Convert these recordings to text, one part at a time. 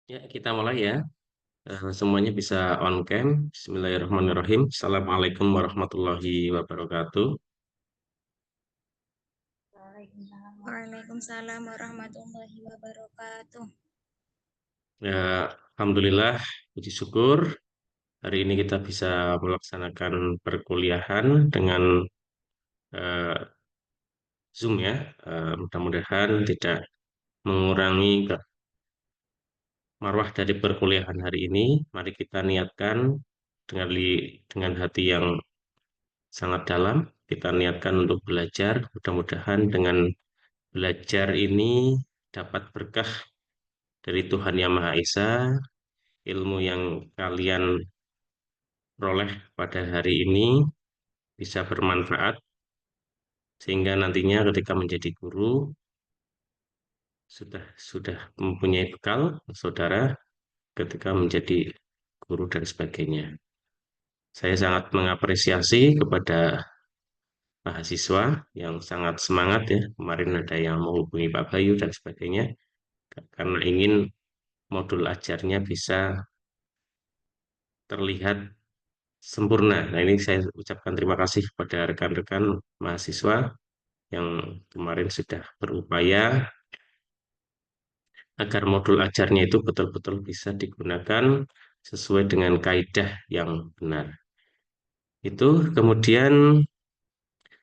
Ya, kita mulai ya. Semuanya bisa on cam. Bismillahirrahmanirrahim. Assalamualaikum warahmatullahi wabarakatuh. Waalaikumsalam warahmatullahi wabarakatuh. Ya, Alhamdulillah, puji syukur. Hari ini kita bisa melaksanakan perkuliahan dengan eh, Zoom ya. Mudah-mudahan tidak mengurangi marwah dari perkuliahan hari ini. Mari kita niatkan dengan hati yang sangat dalam. Kita niatkan untuk belajar. Mudah-mudahan dengan belajar ini dapat berkah dari Tuhan Yang Maha Esa, ilmu yang kalian peroleh pada hari ini bisa bermanfaat, sehingga nantinya ketika menjadi guru sudah mempunyai bekal, saudara, ketika menjadi guru dan sebagainya. Saya sangat mengapresiasi kepada mahasiswa yang sangat semangat ya. Kemarin ada yang menghubungi Pak Bayu dan sebagainya, karena ingin modul ajarnya bisa terlihat sempurna. Nah, ini saya ucapkan terima kasih kepada rekan-rekan mahasiswa yang kemarin sudah berupaya agar modul ajarnya itu betul-betul bisa digunakan sesuai dengan kaidah yang benar. Itu kemudian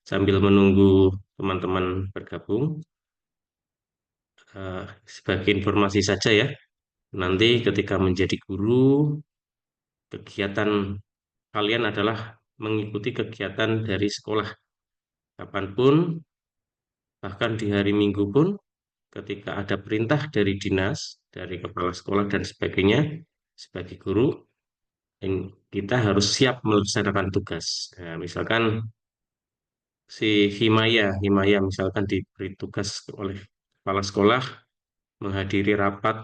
sambil menunggu teman-teman bergabung, sebagai informasi saja ya, nanti ketika menjadi guru, kegiatan kalian adalah mengikuti kegiatan dari sekolah kapanpun, bahkan di hari Minggu pun ketika ada perintah dari dinas, dari kepala sekolah dan sebagainya, sebagai guru, kita harus siap melaksanakan tugas. Nah, misalkan si Himaya misalkan diberi tugas oleh kepala sekolah menghadiri rapat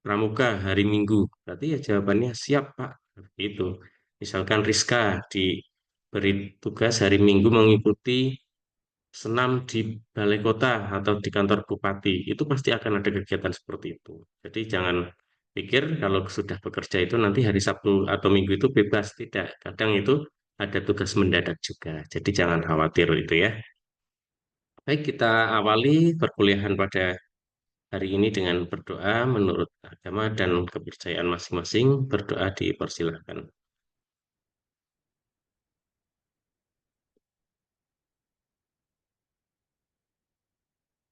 pramuka hari Minggu, berarti ya jawabannya siap, Pak. Itu. Misalkan Rizka diberi tugas hari Minggu mengikuti senam di balai kota atau di kantor bupati, itu pasti akan ada kegiatan seperti itu. Jadi jangan pikir kalau sudah bekerja itu nanti hari Sabtu atau Minggu itu bebas, tidak. Kadang itu ada tugas mendadak juga. Jadi jangan khawatir itu ya. Baik, kita awali perkuliahan pada hari ini dengan berdoa menurut agama dan kepercayaan masing-masing. Berdoa dipersilahkan.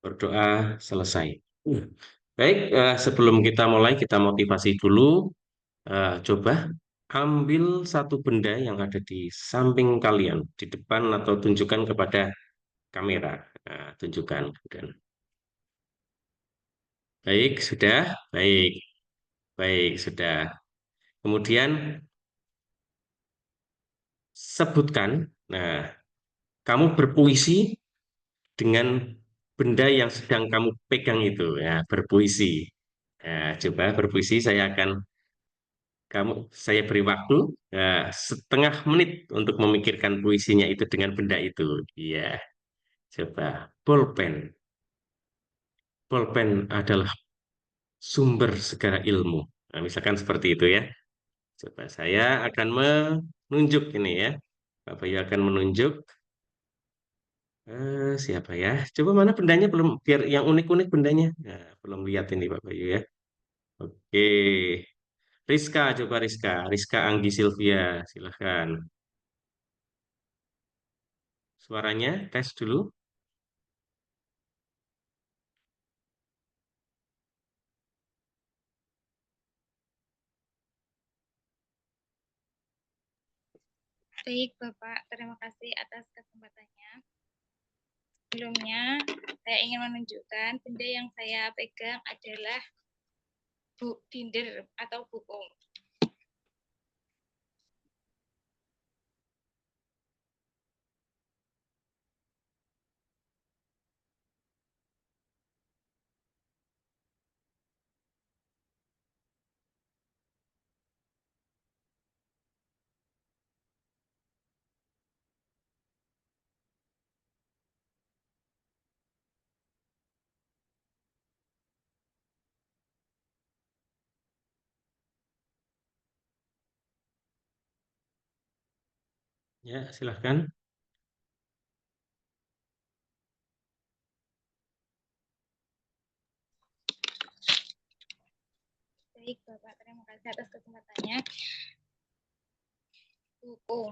Berdoa selesai. Baik, sebelum kita mulai, kita motivasi dulu. Coba ambil satu benda yang ada di samping kalian, di depan atau tunjukkan kepada kamera. Tunjukkan. Kemudian. Baik, sudah. Baik, baik, sudah. Kemudian sebutkan. Nah, kamu berpuisi dengan benda yang sedang kamu pegang itu. Ya, berpuisi. Coba berpuisi. Saya beri waktu setengah menit untuk memikirkan puisinya itu dengan benda itu. Iya. Coba, pulpen. Pulpen adalah sumber segala ilmu. Nah, misalkan seperti itu ya. Coba saya akan menunjuk ini ya. Pak Bayu akan menunjuk. Siapa ya? Coba mana bendanya belum, biar yang unik-unik bendanya. Nah, belum lihat ini Pak Bayu ya. Oke. Rizka, coba Rizka. Rizka Anggi Silvia, silahkan. Suaranya, tes dulu. Baik, Bapak, terima kasih atas kesempatannya. Sebelumnya, saya ingin menunjukkan benda yang saya pegang adalah binder atau buku. Ya, silahkan. Baik, Bapak. Terima kasih atas kesempatannya. Buku.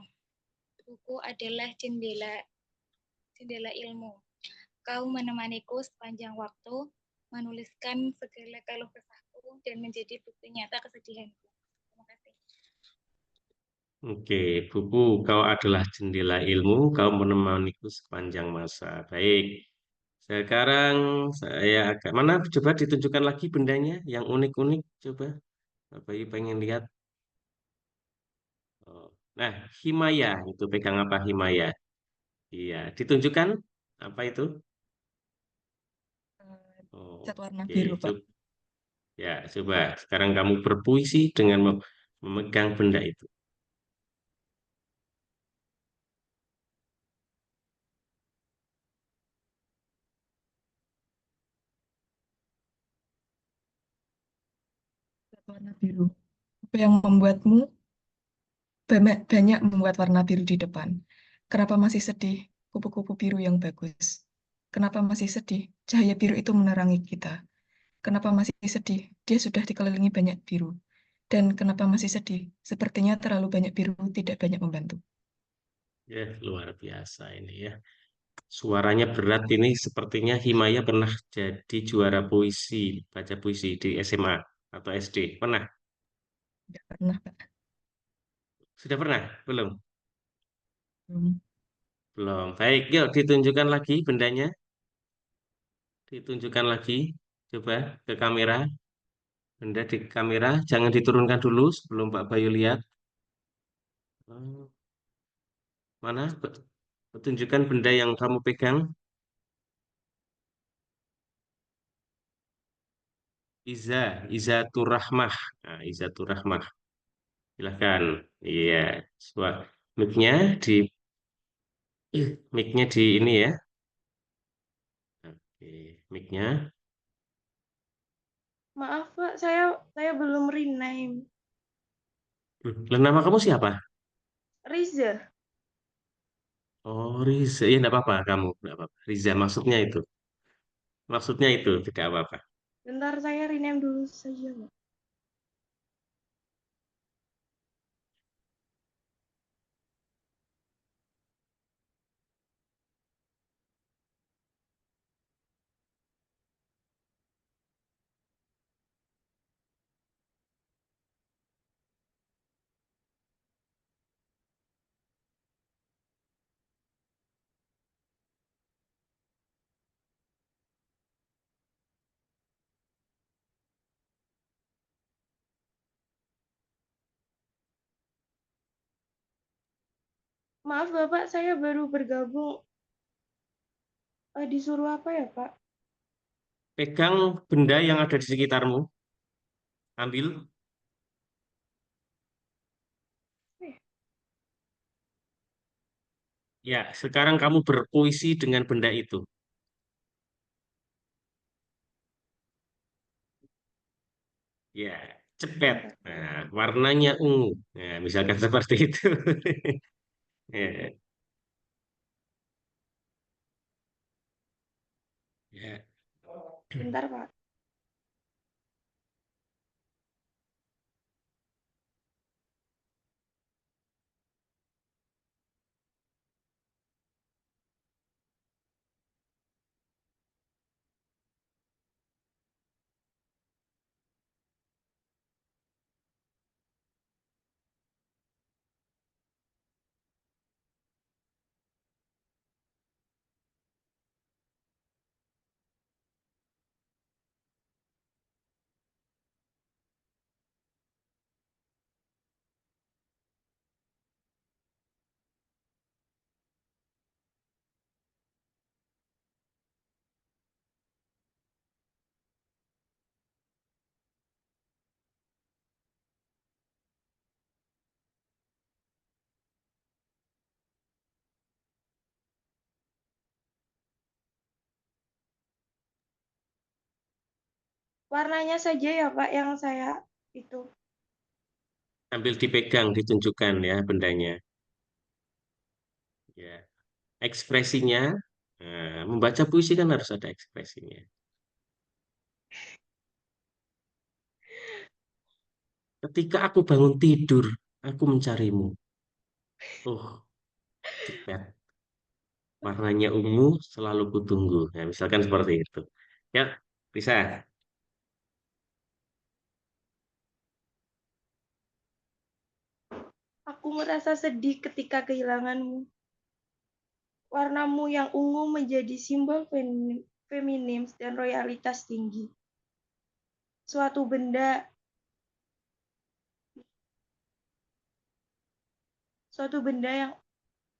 Buku adalah jendela jendela ilmu. Kau menemaniku sepanjang waktu, menuliskan segala keluh kesahku dan menjadi bukti nyata kesedihanku. Terima kasih. Oke, buku, kau adalah jendela ilmu, kau menemaniku sepanjang masa. Baik, sekarang saya agak mana? Coba ditunjukkan lagi bendanya yang unik-unik. Coba, Bapak Ibu pengen lihat. Oh. Nah, Himaya itu pegang apa Himaya? Iya, ditunjukkan apa itu? Oh, Cat warna oke, biru, Pak. coba ya, coba sekarang kamu berpuisi dengan memegang benda itu. Cat warna biru. Apa yang membuatmu banyak membuat warna biru di depan? Kenapa masih sedih? Kupu-kupu biru yang bagus. Kenapa masih sedih? Cahaya biru itu menerangi kita. Kenapa masih sedih? Dia sudah dikelilingi banyak biru. Dan kenapa masih sedih? Sepertinya terlalu banyak biru tidak banyak membantu. Ya, luar biasa ini ya. Suaranya berat ini sepertinya Himaya pernah jadi juara puisi, baca puisi di SMA atau SD. Pernah? Tidak pernah, Pak. Sudah pernah? Belum? Belum. Belum. Baik, yuk ditunjukkan lagi bendanya. Ditunjukkan lagi. Coba ke kamera. Benda di kamera. Jangan diturunkan dulu sebelum Pak Bayu lihat. Oh, mana? Tunjukkan benda yang kamu pegang. Izatur Rahmah. Nah, Izatur Rahmah. Silahkan. Iya. Suara. Mic-nya di mic-nya di ini ya. Oke, mic-nya. Maaf Pak, saya belum rename. Lah, nama kamu siapa? Riza. Oh, Riza. Ya, enggak apa-apa kamu. Enggak apa-apa. Riza maksudnya itu. Maksudnya itu tidak apa-apa. Bentar saya rename dulu saja Pak. Maaf Bapak, saya baru bergabung. Disuruh apa ya Pak? Pegang benda yang ada di sekitarmu. Ambil. Eh, Ya, sekarang kamu berpuisi dengan benda itu. Ya, cepet. bentar. Nah, warnanya ungu. Nah, misalkan seperti itu. Ya, ya. Bentar Pak. Warnanya saja ya Pak yang saya itu. Ambil dipegang, ditunjukkan ya bendanya. Ya, ekspresinya. Nah, membaca puisi kan harus ada ekspresinya. Ketika aku bangun tidur, aku mencarimu. Oh, cepet. Warnanya ungu, selalu kutunggu. Nah, misalkan seperti itu. Ya, bisa. Aku merasa sedih ketika kehilanganmu. Warnamu yang ungu menjadi simbol feminim dan royalitas tinggi. Suatu benda, suatu benda yang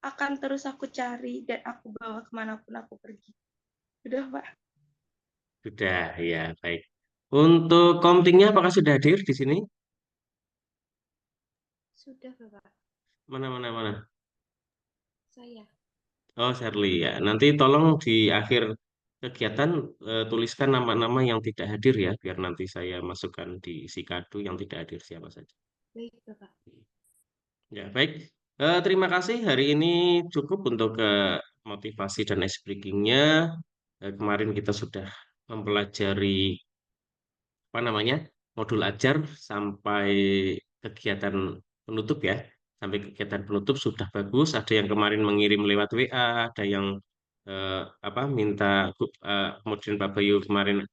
akan terus aku cari dan aku bawa kemanapun aku pergi. Udah, Pak. Sudah, ya, baik. Untuk komtingnya apakah sudah hadir di sini? Sudah, Bapak. Mana, mana, mana? Saya. Oh, Shirley ya. Nanti tolong di akhir kegiatan tuliskan nama-nama yang tidak hadir ya, biar nanti saya masukkan di si kado yang tidak hadir siapa saja. Baik, Bapak. Ya, baik. Terima kasih. Hari ini cukup untuk motivasi dan ice breaking-nya. Kemarin kita sudah mempelajari apa namanya modul ajar sampai kegiatan penutup ya. Sampai kegiatan penutup sudah bagus. Ada yang kemarin mengirim lewat WA, ada yang apa minta kemudian Pak Bayu kemarin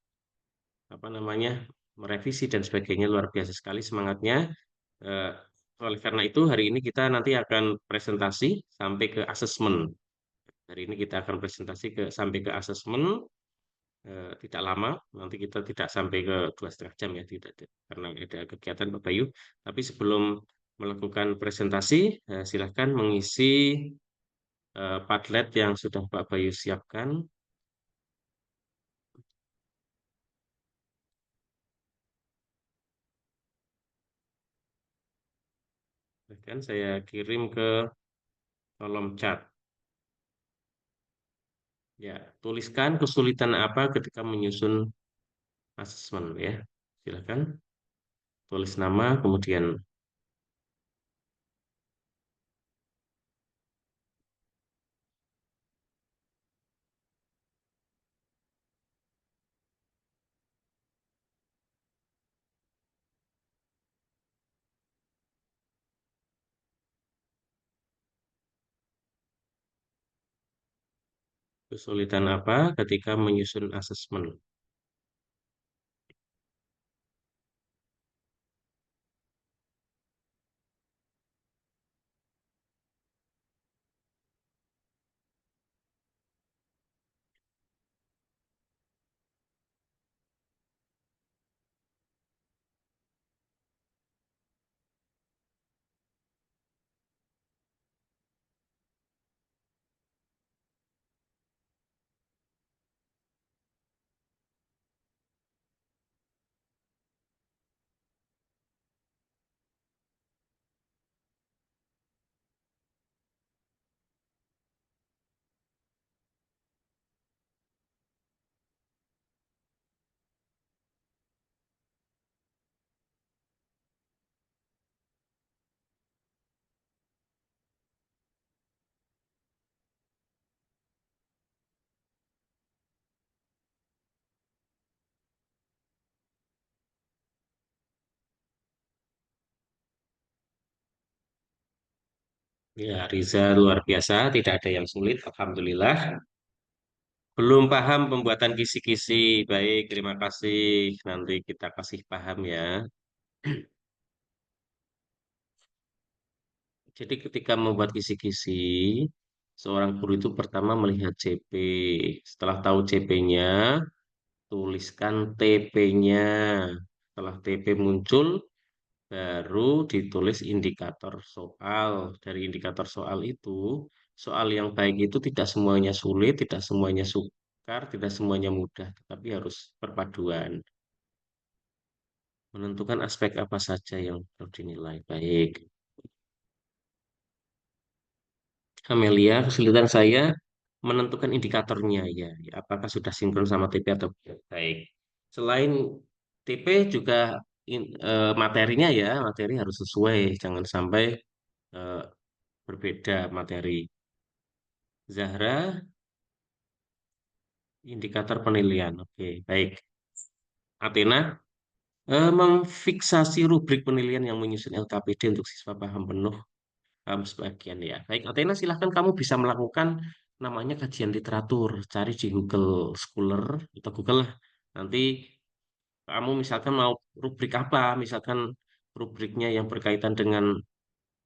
apa namanya merevisi dan sebagainya luar biasa sekali semangatnya. Eh, oleh karena itu hari ini kita nanti akan presentasi sampai ke asesmen. Hari ini kita akan presentasi sampai ke asesmen tidak lama, nanti kita tidak sampai ke 2,5 jam ya, tidak karena ada kegiatan Pak Bayu. Tapi sebelum melakukan presentasi, silahkan mengisi Padlet yang sudah Pak Bayu siapkan. Silahkan saya kirim ke kolom chat. Ya, tuliskan kesulitan apa ketika menyusun asesmen ya. Silahkan tulis nama, kemudian kesulitan apa ketika menyusun asesmen. Ya, Riza luar biasa, tidak ada yang sulit, Alhamdulillah. Belum paham pembuatan kisi-kisi, baik, terima kasih. Nanti kita kasih paham ya. Jadi ketika membuat kisi-kisi, seorang guru itu pertama melihat CP. Setelah tahu CP-nya, tuliskan TP-nya. Setelah TP muncul, baru ditulis indikator soal. Dari indikator soal itu, soal yang baik itu tidak semuanya sulit, tidak semuanya sukar, tidak semuanya mudah, tetapi harus perpaduan. Menentukan aspek apa saja yang perlu dinilai baik. Amelia, kesulitan saya menentukan indikatornya ya, apakah sudah sinkron sama TP atau tidak. Baik. Selain TP juga materinya ya, materi harus sesuai, jangan sampai eh, berbeda materi. Zahra, indikator penilaian. Oke, baik. Athena, memfiksasi rubrik penilaian yang menyusun LKPD untuk siswa paham penuh, paham sebagian ya. Baik, Athena, silahkan kamu bisa melakukan namanya kajian literatur. Cari di Google Scholar atau Google lah. Nanti kamu misalkan mau rubrik apa, misalkan rubriknya yang berkaitan dengan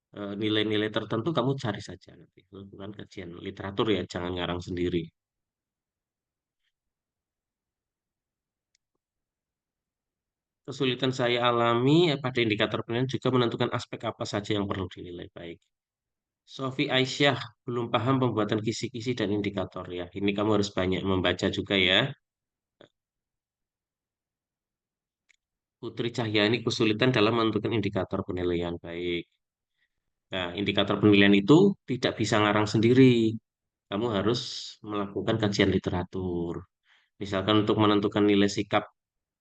nilai-nilai tertentu, kamu cari saja nanti. Lakukan kajian literatur ya, jangan ngarang sendiri. Kesulitan saya alami pada indikator penilaian juga menentukan aspek apa saja yang perlu dinilai baik. Sofi Aisyah belum paham pembuatan kisi-kisi dan indikator ya. Ini kamu harus banyak membaca juga ya. Putri Cahyani kesulitan dalam menentukan indikator penilaian baik. Nah, indikator penilaian itu tidak bisa ngarang sendiri. Kamu harus melakukan kajian literatur. Misalkan untuk menentukan nilai sikap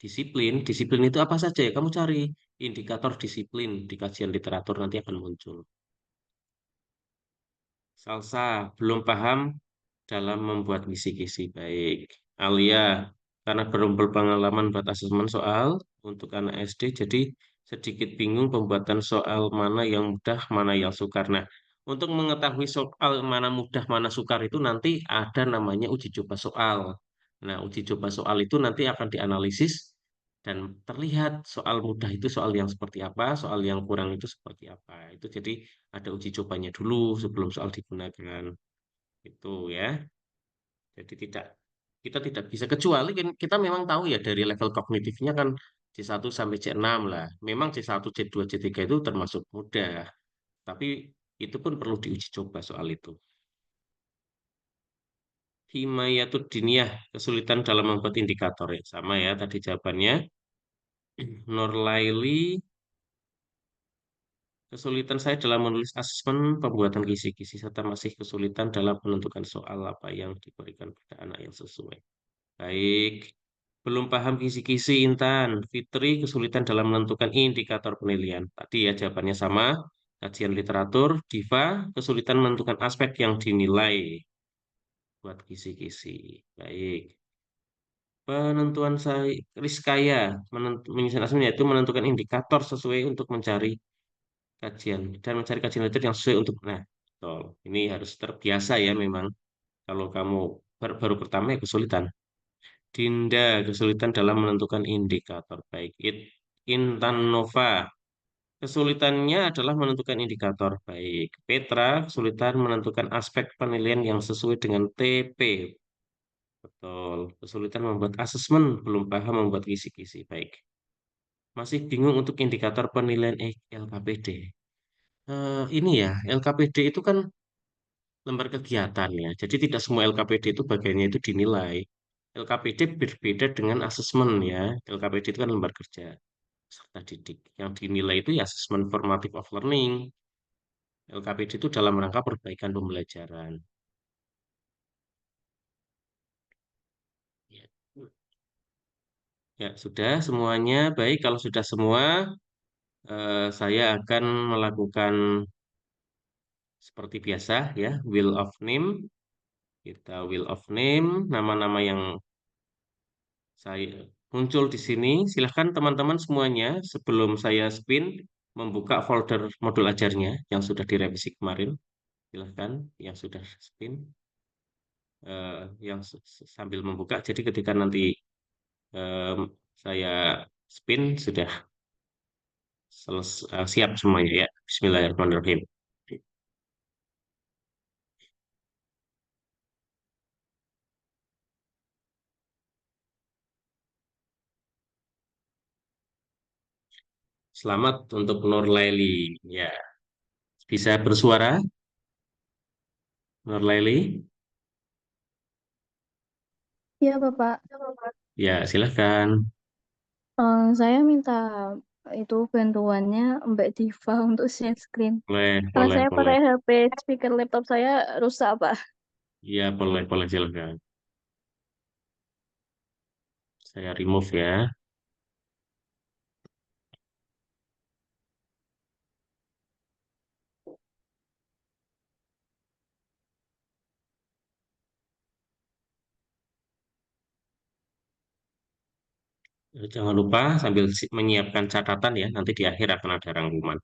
disiplin, disiplin itu apa saja ya? Kamu cari indikator disiplin di kajian literatur nanti akan muncul. Salsa belum paham dalam membuat kisi-kisi baik. Alia, karena belum berpengalaman buat asesmen soal untuk anak SD, jadi sedikit bingung pembuatan soal mana yang mudah, mana yang sukar. Nah, untuk mengetahui soal mana mudah, mana sukar itu nanti ada namanya uji coba soal. Nah, uji coba soal itu nanti akan dianalisis dan terlihat soal mudah itu soal yang seperti apa, soal yang kurang itu seperti apa. Itu jadi ada uji cobanya dulu sebelum soal digunakan. Itu ya. Jadi kita tidak bisa kecuali kita memang tahu ya dari level kognitifnya kan C1 sampai C6 lah. Memang C1, C2, C3 itu termasuk mudah. Tapi itu pun perlu diuji coba soal itu. Himayatuddiniyah, kesulitan dalam membuat indikator ya. Sama ya tadi jawabannya. Nurlaili, kesulitan saya dalam menulis asesmen pembuatan kisi-kisi serta masih kesulitan dalam menentukan soal apa yang diberikan pada anak yang sesuai. Baik, belum paham kisi-kisi Intan. Fitri kesulitan dalam menentukan indikator penilaian. Tadi ya jawabannya sama. Kajian literatur. Diva kesulitan menentukan aspek yang dinilai buat kisi-kisi. Baik. Penentuan saya Rizkaya menyusun asesmen yaitu menentukan indikator sesuai untuk mencari kajian dan mencari kajian literatur yang sesuai untuk betul. Ini harus terbiasa ya memang. Kalau kamu baru pertama ya kesulitan. Dinda kesulitan dalam menentukan indikator baik. Intan Nova kesulitannya adalah menentukan indikator baik. Petra kesulitan menentukan aspek penilaian yang sesuai dengan TP. Betul. Kesulitan membuat asesmen, belum paham membuat kisi-kisi baik. Masih bingung untuk indikator penilaian LKPD. Ini ya, LKPD itu kan lembar kegiatan ya. Jadi tidak semua LKPD itu bagiannya itu dinilai. LKPD berbeda dengan asesmen ya. LKPD itu kan lembar kerja peserta didik. Yang dinilai itu ya asesmen formative of learning. LKPD itu dalam rangka perbaikan pembelajaran. Ya, ya, sudah semuanya baik. Kalau sudah semua, saya akan melakukan seperti biasa ya, will of name. Kita will of name, nama-nama yang saya muncul di sini. Silahkan teman-teman semuanya sebelum saya spin membuka folder modul ajarnya yang sudah direvisi kemarin. Silahkan yang sudah spin, yang sambil membuka. Jadi ketika nanti em, saya spin sudah siap semuanya ya. Bismillahirrahmanirrahim. Selamat untuk Nur Laili. Ya, bisa bersuara Nur Laili? Ya, Bapak. Ya, silahkan. Saya minta itu bantuannya Mbak Diva untuk share screen. Boleh, Karena boleh, saya boleh. pakai HP speaker laptop saya rusak, Pak. Ya, boleh, boleh, silahkan. Saya remove ya. Jangan lupa sambil menyiapkan catatan ya, nanti di akhir akan ada rangkuman.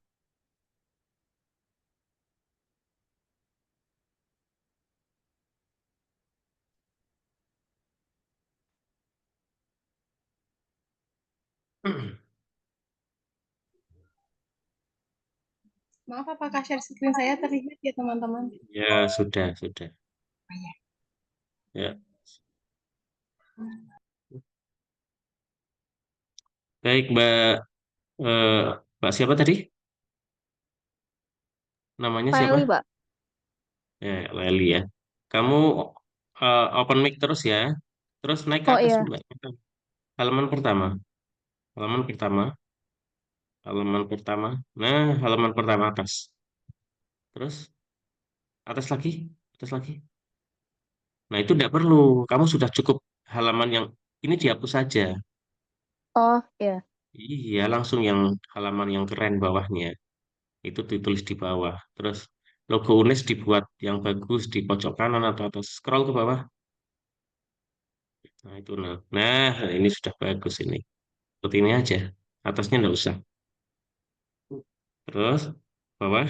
Maaf, apakah share screen saya terlihat ya, teman-teman? Ya, sudah, sudah. Ya. Baik, eh, Mbak siapa tadi? Namanya siapa? Piley, Pak. Ya, Leli ya. Kamu open mic terus ya. Terus naik ke Oh atas, iya. Mbak. Halaman pertama. Halaman pertama. Halaman pertama. Nah, halaman pertama atas. Terus atas lagi. Atas lagi. Nah, itu tidak perlu. Kamu sudah cukup halaman yang ini dihapus saja. Oh iya. Iya, langsung yang halaman yang keren bawahnya. Itu ditulis di bawah. Terus logo UNES dibuat yang bagus di pojok kanan atau atas. Scroll ke bawah. Nah, itu nah. Nah, ini sudah bagus ini. Seperti ini aja. Atasnya enggak usah. Terus bawah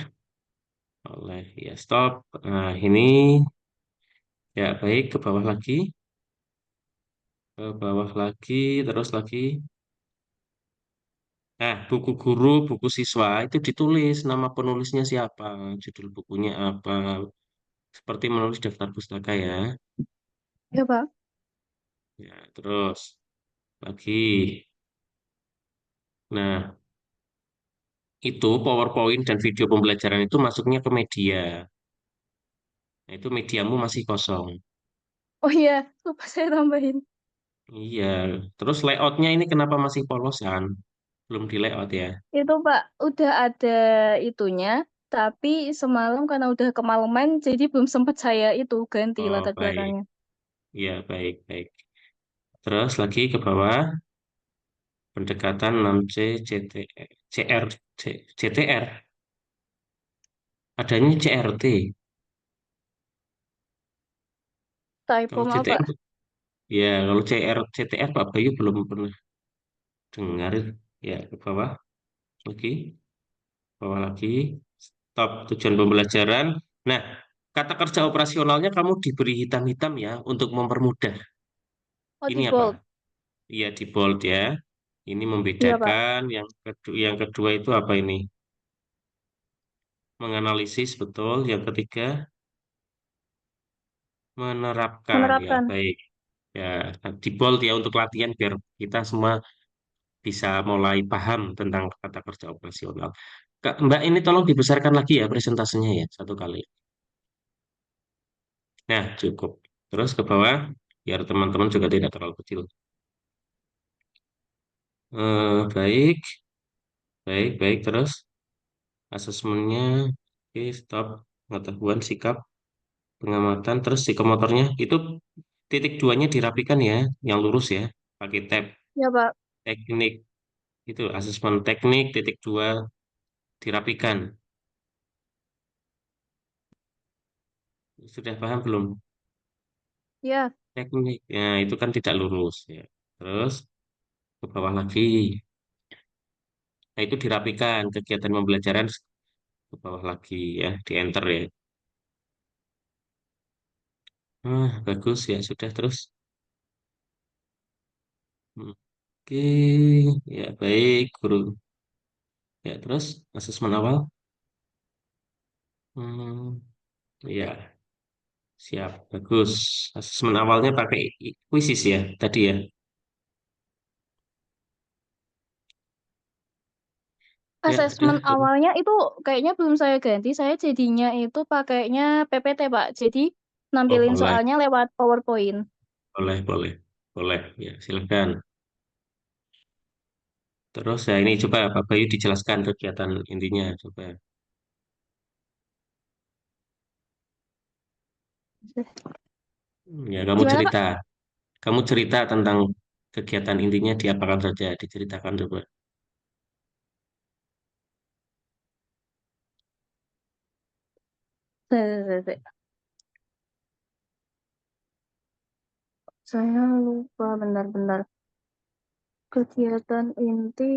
oleh ya stop. Nah, ini ya baik ke bawah lagi, ke bawah lagi, terus lagi. Nah, buku guru, buku siswa itu ditulis nama penulisnya siapa, judul bukunya apa, seperti menulis daftar pustaka ya. Iya, Pak. Ya, terus lagi. Nah, itu PowerPoint dan video pembelajaran itu masuknya ke media. Nah, itu mediamu masih kosong. Oh iya, lupa saya tambahin. Iya, terus layoutnya ini kenapa masih polosan? Belum di layout ya? Itu Pak, udah ada itunya, tapi semalam karena udah kemalaman, jadi belum sempat saya itu ganti Oh, latar baik. belakangnya. Iya, baik, baik. Terus lagi ke bawah, pendekatan 6C, CR, CTR. Adanya CRT. Typo Kalau maaf Pak. CTR, ya, kalau CTR Pak Bayu belum pernah dengar. Ya, ke bawah lagi, bawah lagi. Stop tujuan pembelajaran. Nah, kata kerja operasionalnya kamu diberi hitam-hitam ya untuk mempermudah. Oh Ini di apa? bold. Iya, di bold ya. Ini Iya Pak. membedakan. Yang kedua itu apa ini? Menganalisis betul. Yang ketiga, menerapkan. Ya, Menerapkan. baik. Ya, di bold ya untuk latihan biar kita semua bisa mulai paham tentang kata kerja operasional. Kak, Mbak ini tolong dibesarkan lagi ya presentasenya ya, satu kali. Nah, cukup. Terus ke bawah, biar teman-teman juga tidak terlalu kecil. Baik, baik, baik. Terus asesmennya, oke, stop. Pengetahuan, sikap, pengamatan. Terus psikomotornya, itu titik duanya dirapikan ya, yang lurus ya, pakai tab. Iya Pak. Teknik, itu asesmen teknik, titik dua, dirapikan. Sudah paham belum? Iya. Teknik, ya itu kan tidak lurus ya. Terus ke bawah lagi. Nah itu dirapikan kegiatan pembelajaran ke bawah lagi ya, di enter ya. Bagus ya sudah terus. Oke, ya baik guru. Ya terus asesmen awal. Hmm, ya siap, bagus. Asesmen awalnya pakai kuisis ya tadi ya. Ya Asesmen udah. awalnya itu kayaknya belum saya ganti. Saya jadinya itu pakainya PPT Pak. Jadi Oh nampilin boleh, soalnya lewat PowerPoint. boleh, boleh, boleh. Ya silakan. Terus ya ini coba Pak Bayu dijelaskan kegiatan intinya coba. Ya kamu Gimana Pak? cerita, tentang kegiatan intinya diapakan saja, diceritakan coba. Saya lupa bentar-bentar. Kegiatan inti.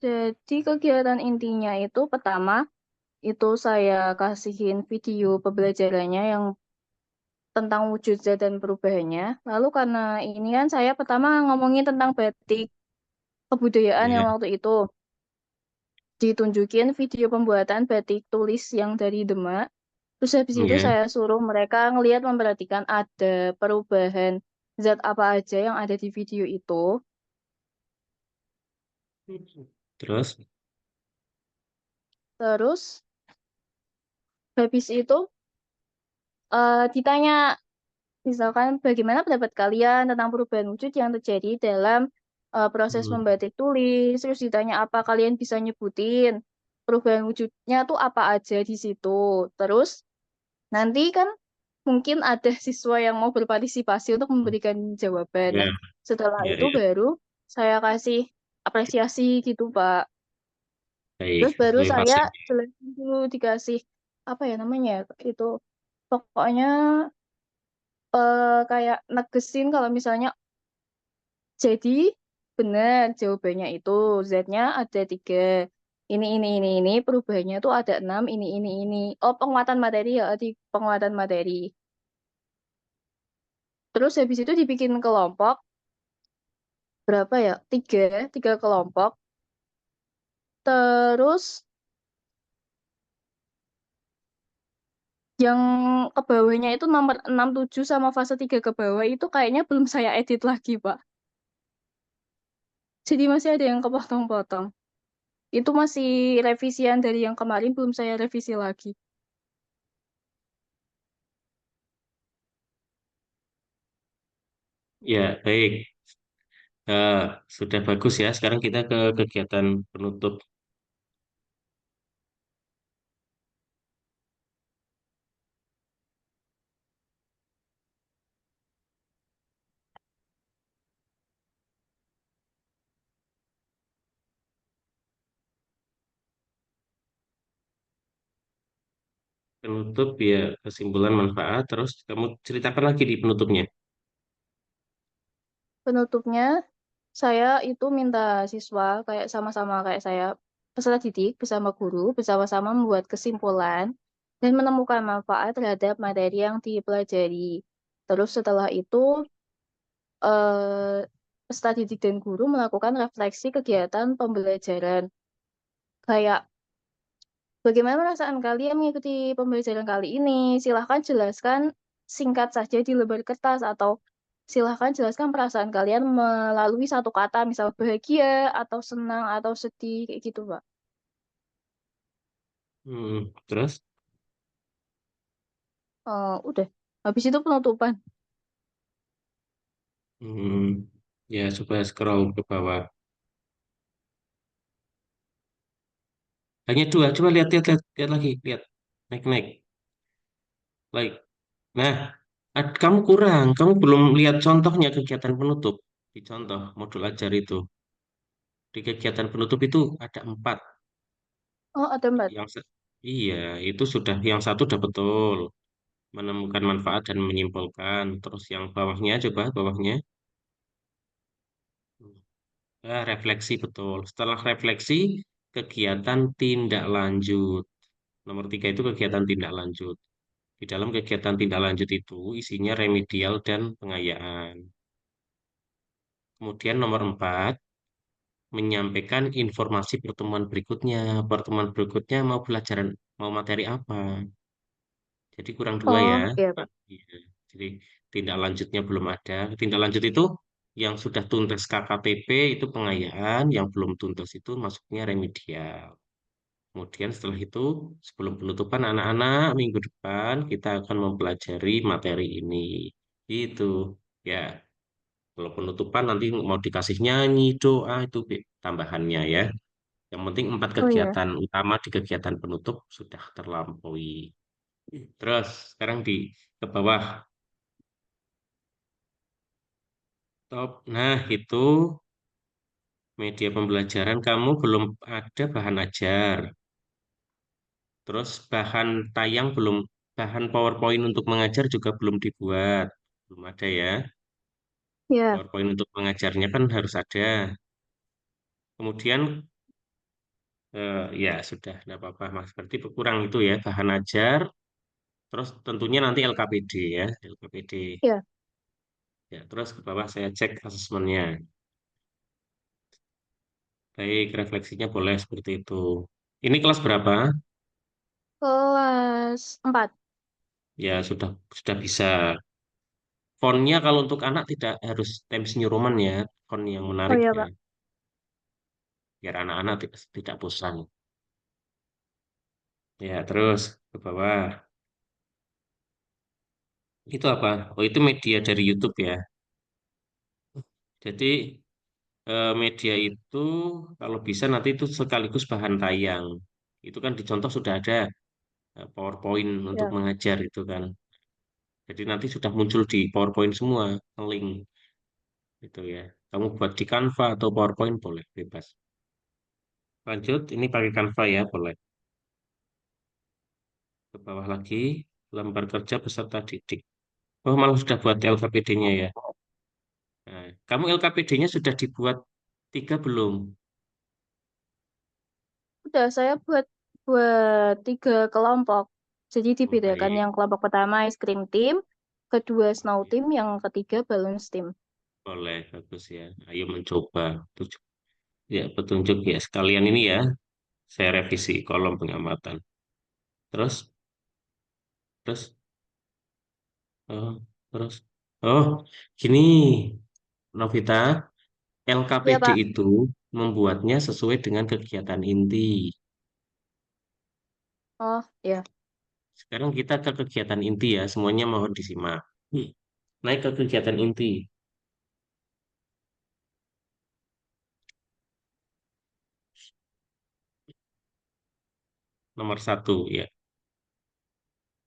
Jadi kegiatan intinya itu pertama itu saya kasihin video pembelajarannya yang tentang wujud zat dan perubahannya. Lalu karena ini kan saya pertama ngomongin tentang batik kebudayaan yang Ya, waktu itu ditunjukin video pembuatan batik tulis yang dari Demak. Terus habis itu ya. saya suruh mereka ngelihat memperhatikan ada perubahan zat apa aja yang ada di video itu. Terus, Terus habis itu ditanya misalkan bagaimana pendapat kalian tentang perubahan wujud yang terjadi dalam proses hmm, membatik tulis. Terus ditanya apa kalian bisa nyebutin perubahan wujudnya tuh apa aja di situ. Terus nanti kan mungkin ada siswa yang mau berpartisipasi untuk memberikan jawaban. ya, Nah, setelah ya, itu ya. baru saya kasih apresiasi gitu, Pak. Baik, Terus baru sesuai saya fase. jelasin dulu dikasih apa ya namanya itu pokoknya kayak negesin kalau misalnya jadi benar jawabannya itu Z-nya ada 3. Ini perubahannya tuh ada 6 ini. Oh, penguatan materi ya, di penguatan materi. Terus habis itu dibikin kelompok berapa ya? 3 kelompok. Terus yang ke bawahnya itu nomor 6 7 sama fase 3 ke bawah itu kayaknya belum saya edit lagi, Pak. Jadi masih ada yang kepotong-potong. Itu masih revisian dari yang kemarin, belum saya revisi lagi. Ya, baik. Eh, sudah bagus ya. Sekarang kita ke kegiatan penutup. Penutup ya kesimpulan manfaat. Terus kamu ceritakan lagi di penutupnya. Penutupnya, saya itu minta siswa kayak sama-sama kayak saya, peserta didik bersama guru, bersama-sama membuat kesimpulan dan menemukan manfaat terhadap materi yang dipelajari. Terus setelah itu, peserta didik dan guru melakukan refleksi kegiatan pembelajaran. Kayak bagaimana perasaan kalian mengikuti pembelajaran kali ini? Silahkan jelaskan singkat saja di lembar kertas atau silahkan jelaskan perasaan kalian melalui satu kata, misal bahagia atau senang atau sedih, kayak gitu, Pak. Terus, Udah. Habis itu penutupan. hmm, ya supaya scroll ke bawah. Hanya dua. Coba lihat, lihat, lihat, lihat lagi, lihat. Naik, naik. Like. Nah, kamu kurang. Kamu belum lihat contohnya kegiatan penutup. Di contoh modul ajar itu. Di kegiatan penutup itu ada 4. Oh, ada Mbak. Yang iya, itu sudah yang satu udah betul. Menemukan manfaat dan menyimpulkan. Terus yang bawahnya, coba bawahnya. Refleksi betul. Setelah refleksi, kegiatan tindak lanjut. Nomor 3 itu kegiatan tindak lanjut. Di dalam kegiatan tindak lanjut itu isinya remedial dan pengayaan. Kemudian nomor 4 menyampaikan informasi pertemuan berikutnya. Pertemuan berikutnya mau materi apa? Jadi kurang 2 ya. Oh, iya, Pak. Iya. Jadi tindak lanjutnya belum ada. Tindak lanjut itu yang sudah tuntas KKTP itu pengayaan, yang belum tuntas itu masuknya remedial. Kemudian setelah itu, sebelum penutupan anak-anak minggu depan kita akan mempelajari materi ini. Itu ya. Kalau penutupan nanti mau dikasih nyanyi, doa itu tambahannya ya. Yang penting 4 Oh iya. kegiatan utama di kegiatan penutup sudah terlampaui. Terus sekarang ke bawah top. Nah, itu media pembelajaran kamu belum ada bahan ajar. Terus bahan PowerPoint untuk mengajar juga belum dibuat. Belum ada ya. Ya, PowerPoint untuk mengajarnya kan harus ada. Kemudian ya sudah, tidak apa-apa Mas. Berarti kurang itu ya, bahan ajar. Terus tentunya nanti LKPD ya, LKPD. ya. Ya, terus ke bawah saya cek asesmennya. Baik, refleksinya boleh seperti itu. Ini kelas berapa? Kelas 4. Ya, sudah bisa. Fontnya kalau untuk anak tidak harus Times New Roman ya, font yang Oh menarik iya, ya, Pak. biar anak-anak tidak bosan. Ya, terus ke bawah. Itu apa? Oh, itu media dari YouTube ya. Jadi media itu kalau bisa nanti itu sekaligus bahan tayang. Itu kan dicontoh sudah ada PowerPoint untuk Ya. mengajar itu kan. Jadi nanti sudah muncul di PowerPoint semua link itu ya. Kamu buat di Canva atau PowerPoint boleh bebas. Lanjut, ini pakai Canva ya boleh. Ke bawah lagi, lembar kerja peserta didik. Oh, malah sudah buat LKPD-nya ya. Nah, kamu LKPD-nya sudah dibuat 3 belum? Udah, saya buat 3 kelompok. Jadi Oh, dibedakan baik. yang kelompok pertama es krim team, kedua snow team, yang ketiga balloons team. Boleh, bagus ya. Ayo mencoba. Ya, petunjuk ya. Sekalian ini ya, saya revisi kolom pengamatan. Terus, terus, oh, terus. Oh, gini, Novita, Iya, LKPD Pak. itu membuatnya sesuai dengan kegiatan inti. Oh, ya. Sekarang kita ke kegiatan inti ya, semuanya mohon disimak. Naik ke kegiatan inti, nomor 1 ya.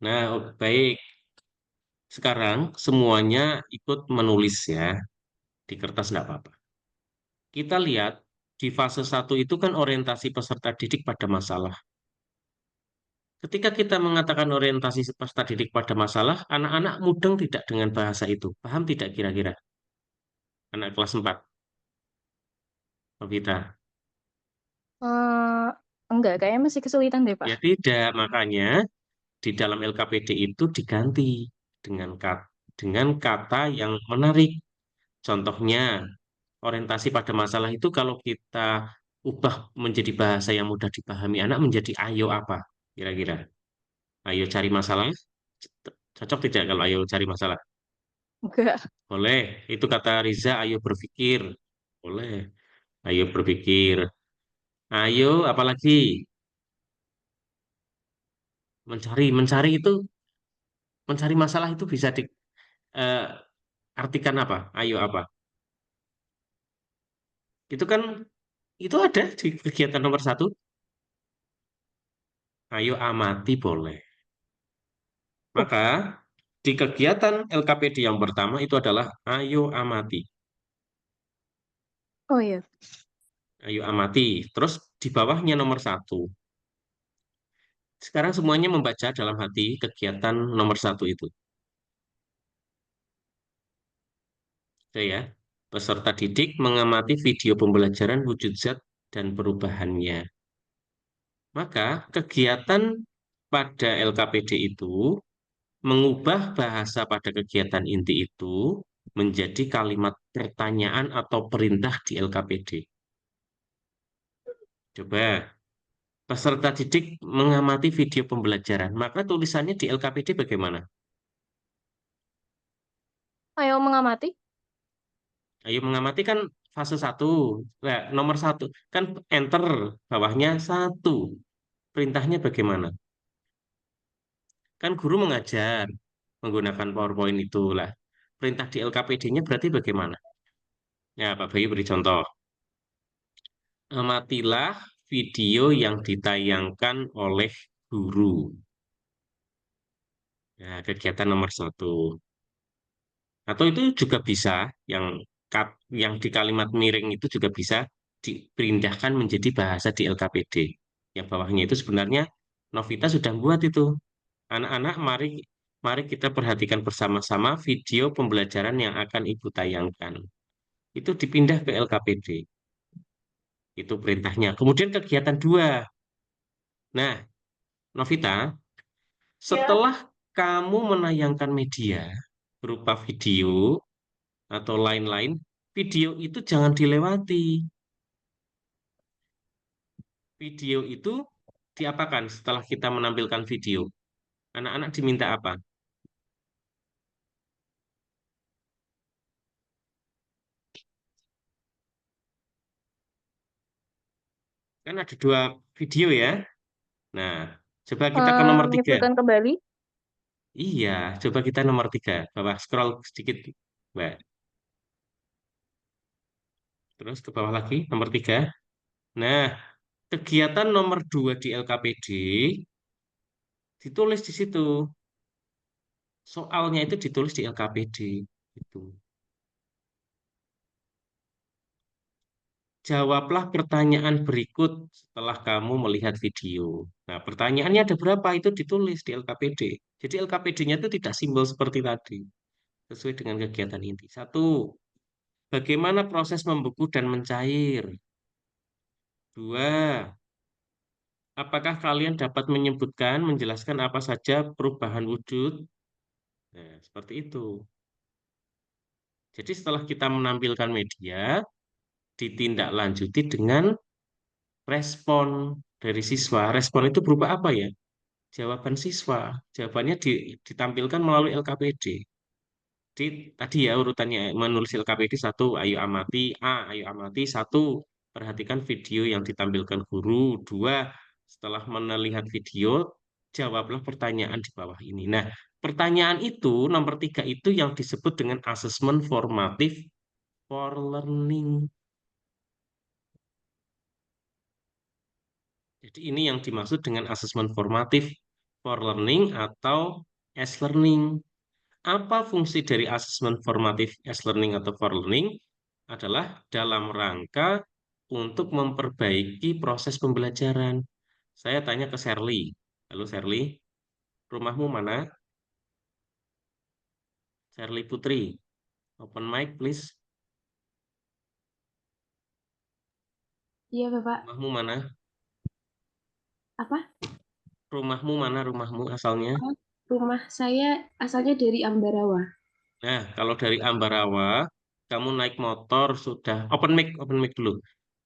Nah, baik. Sekarang semuanya ikut menulis ya, di kertas tidak apa-apa. Kita lihat di fase 1 itu kan orientasi peserta didik pada masalah. Ketika kita mengatakan orientasi peserta didik pada masalah, anak-anak mudeng tidak dengan bahasa itu. Paham tidak kira-kira? Anak kelas 4, Novita. Eh, enggak, kayaknya masih kesulitan deh, Pak. Ya tidak, makanya di dalam LKPD itu diganti dengan kata yang menarik. Contohnya, orientasi pada masalah itu kalau kita ubah menjadi bahasa yang mudah dipahami anak menjadi ayo apa? Kira-kira. Ayo cari masalah. Cocok tidak kalau ayo cari masalah? Enggak. Boleh. Itu kata Riza, ayo berpikir. Boleh. Ayo berpikir. Ayo, apalagi? Mencari itu, mencari masalah itu bisa diartikan apa? Ayo apa? Itu kan, itu ada di kegiatan nomor 1. Ayo amati boleh. Oh, Maka di kegiatan LKPD yang pertama itu adalah ayo amati. oh iya. Ayo amati. Terus di bawahnya nomor 1. Sekarang semuanya membaca dalam hati kegiatan nomor 1 itu. Oke ya. Peserta didik mengamati video pembelajaran wujud zat dan perubahannya. Maka kegiatan pada LKPD itu mengubah bahasa pada kegiatan inti itu menjadi kalimat pertanyaan atau perintah di LKPD. Coba, peserta didik mengamati video pembelajaran, maka tulisannya di LKPD bagaimana? Ayo mengamati. Ayo mengamati kan fase 1. Nah, nomor 1 kan enter, bawahnya 1. Perintahnya bagaimana? Kan guru mengajar menggunakan PowerPoint itulah. Perintah di LKPD-nya berarti bagaimana? Ya, Pak Bayu beri contoh. Amatilah video yang ditayangkan oleh guru. Nah, kegiatan nomor 1. Atau itu juga bisa, yang yang di kalimat miring itu juga bisa dipindahkan menjadi bahasa di LKPD. Yang bawahnya itu sebenarnya Novita sudah buat itu. Anak-anak, mari mari kita perhatikan bersama-sama video pembelajaran yang akan Ibu tayangkan. Itu dipindah ke LKPD. Itu perintahnya. Kemudian kegiatan 2. Nah, Novita, Ya, setelah kamu menayangkan media berupa video atau lain-lain, video itu jangan dilewati. Video itu diapakan setelah kita menampilkan video? Anak-anak diminta apa? Kan ada 2 video ya. Nah, coba kita ke nomor 3. Menyimpulkan kembali. Iya, coba kita nomor 3. Bawah, scroll sedikit, Mbak. Terus ke bawah lagi, nomor 3. Nah, kegiatan nomor 2 di LKPD ditulis di situ. Soalnya itu ditulis di LKPD. Itu. Jawablah pertanyaan berikut setelah kamu melihat video. Nah, pertanyaannya ada berapa? Itu ditulis di LKPD. Jadi LKPD-nya itu tidak simbol seperti tadi. Sesuai dengan kegiatan inti. 1. Bagaimana proses membeku dan mencair? 2. Apakah kalian dapat menyebutkan, menjelaskan apa saja perubahan wujud? Nah, seperti itu. Jadi setelah kita menampilkan media, ditindaklanjuti dengan respon dari siswa. Respon itu berupa apa ya? Jawaban siswa. Jawabannya ditampilkan melalui LKPD. Jadi tadi ya urutannya menulis LKPD 1, ayo amati A, ayo amati 1, perhatikan video yang ditampilkan guru. 2, setelah melihat video, jawablah pertanyaan di bawah ini. Nah, pertanyaan itu nomor 3 itu yang disebut dengan asesmen formatif for learning. Jadi ini yang dimaksud dengan asesmen formatif for learning atau S-learning. Apa fungsi dari asesmen formatif S-learning atau for learning? Adalah dalam rangka untuk memperbaiki proses pembelajaran. Saya tanya ke Shirley. Halo Shirley, rumahmu mana? Shirley Putri. Open mic please. Iya, Bapak. Rumahmu mana? Apa? Rumahmu mana? Rumahmu asalnya? Oh, rumah saya asalnya dari Ambarawa. Nah, kalau dari Ambarawa, kamu naik motor sudah open mic dulu.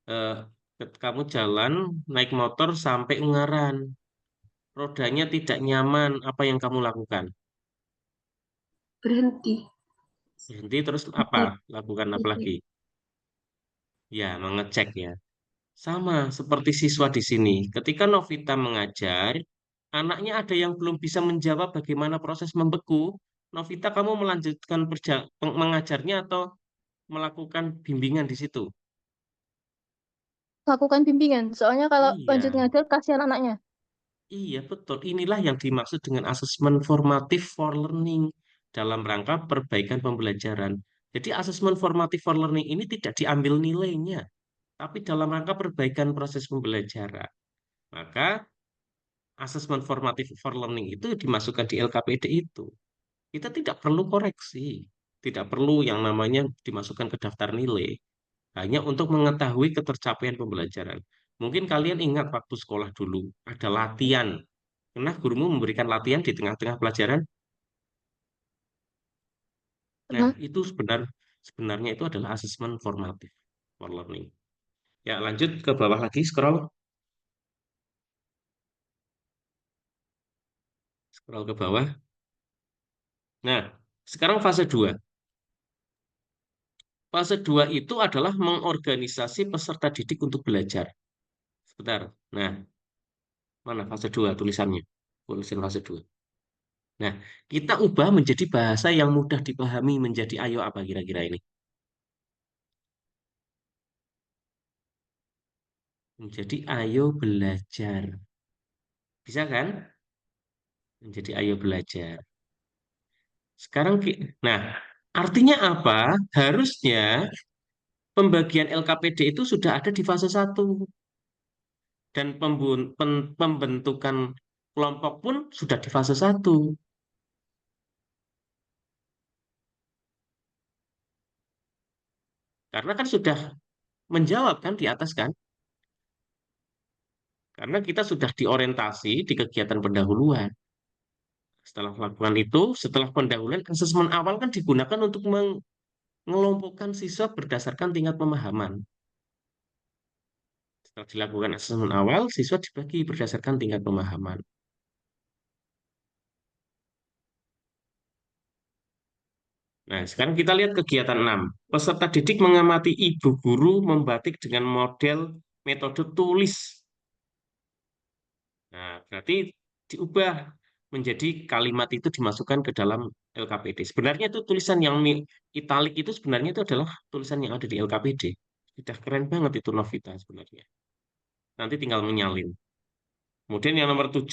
Eh, Kamu jalan naik motor sampai Ungaran. Rodanya tidak nyaman, apa yang kamu lakukan? Berhenti. Berhenti terus apa? Cek, Lakukan apa cek. lagi? Ya, mengecek ya. Sama seperti siswa di sini. Ketika Novita mengajar, anaknya ada yang belum bisa menjawab bagaimana proses membeku. Novita, kamu melanjutkan mengajarnya atau melakukan bimbingan di situ? Lakukan bimbingan. Soalnya kalau lanjut Iya, ngajar, kasihan anaknya. iya betul. Inilah yang dimaksud dengan asesmen formatif for learning dalam rangka perbaikan pembelajaran. Jadi asesmen formatif for learning ini tidak diambil nilainya, tapi dalam rangka perbaikan proses pembelajaran. Maka asesmen formatif for learning itu dimasukkan di LKPD itu. Kita tidak perlu koreksi, tidak perlu yang namanya dimasukkan ke daftar nilai, hanya untuk mengetahui ketercapaian pembelajaran. Mungkin kalian ingat waktu sekolah dulu, ada latihan. Pernah gurumu memberikan latihan di tengah-tengah pelajaran? Nah, Pernah? itu sebenarnya itu adalah asesmen formatif for learning. Ya, lanjut ke bawah lagi, scroll ke bawah. Nah, sekarang fase 2. Fase 2 itu adalah mengorganisasi peserta didik untuk belajar. Sebentar. Nah, mana fase 2 tulisannya? Tulisan fase 2. Nah, kita ubah menjadi bahasa yang mudah dipahami menjadi ayo apa kira-kira ini? Menjadi ayo belajar. Bisa kan? Menjadi ayo belajar. Sekarang, nah, artinya apa? Harusnya pembagian LKPD itu sudah ada di fase 1. Dan pembentukan kelompok pun sudah di fase 1. Karena kan sudah menjawab kan di atas kan? Karena kita sudah diorientasi di kegiatan pendahuluan. Setelah melakukan itu, setelah pendahuluan, asesmen awal kan digunakan untuk mengelompokkan siswa berdasarkan tingkat pemahaman. Setelah dilakukan asesmen awal, siswa dibagi berdasarkan tingkat pemahaman. Nah, sekarang kita lihat kegiatan 6. Peserta didik mengamati ibu guru membatik dengan model metode tulis. Nah, berarti diubah menjadi kalimat itu dimasukkan ke dalam LKPD. Sebenarnya itu tulisan yang italik itu sebenarnya itu adalah tulisan yang ada di LKPD. Sudah keren banget itu Novita sebenarnya. Nanti tinggal menyalin. Kemudian yang nomor 7,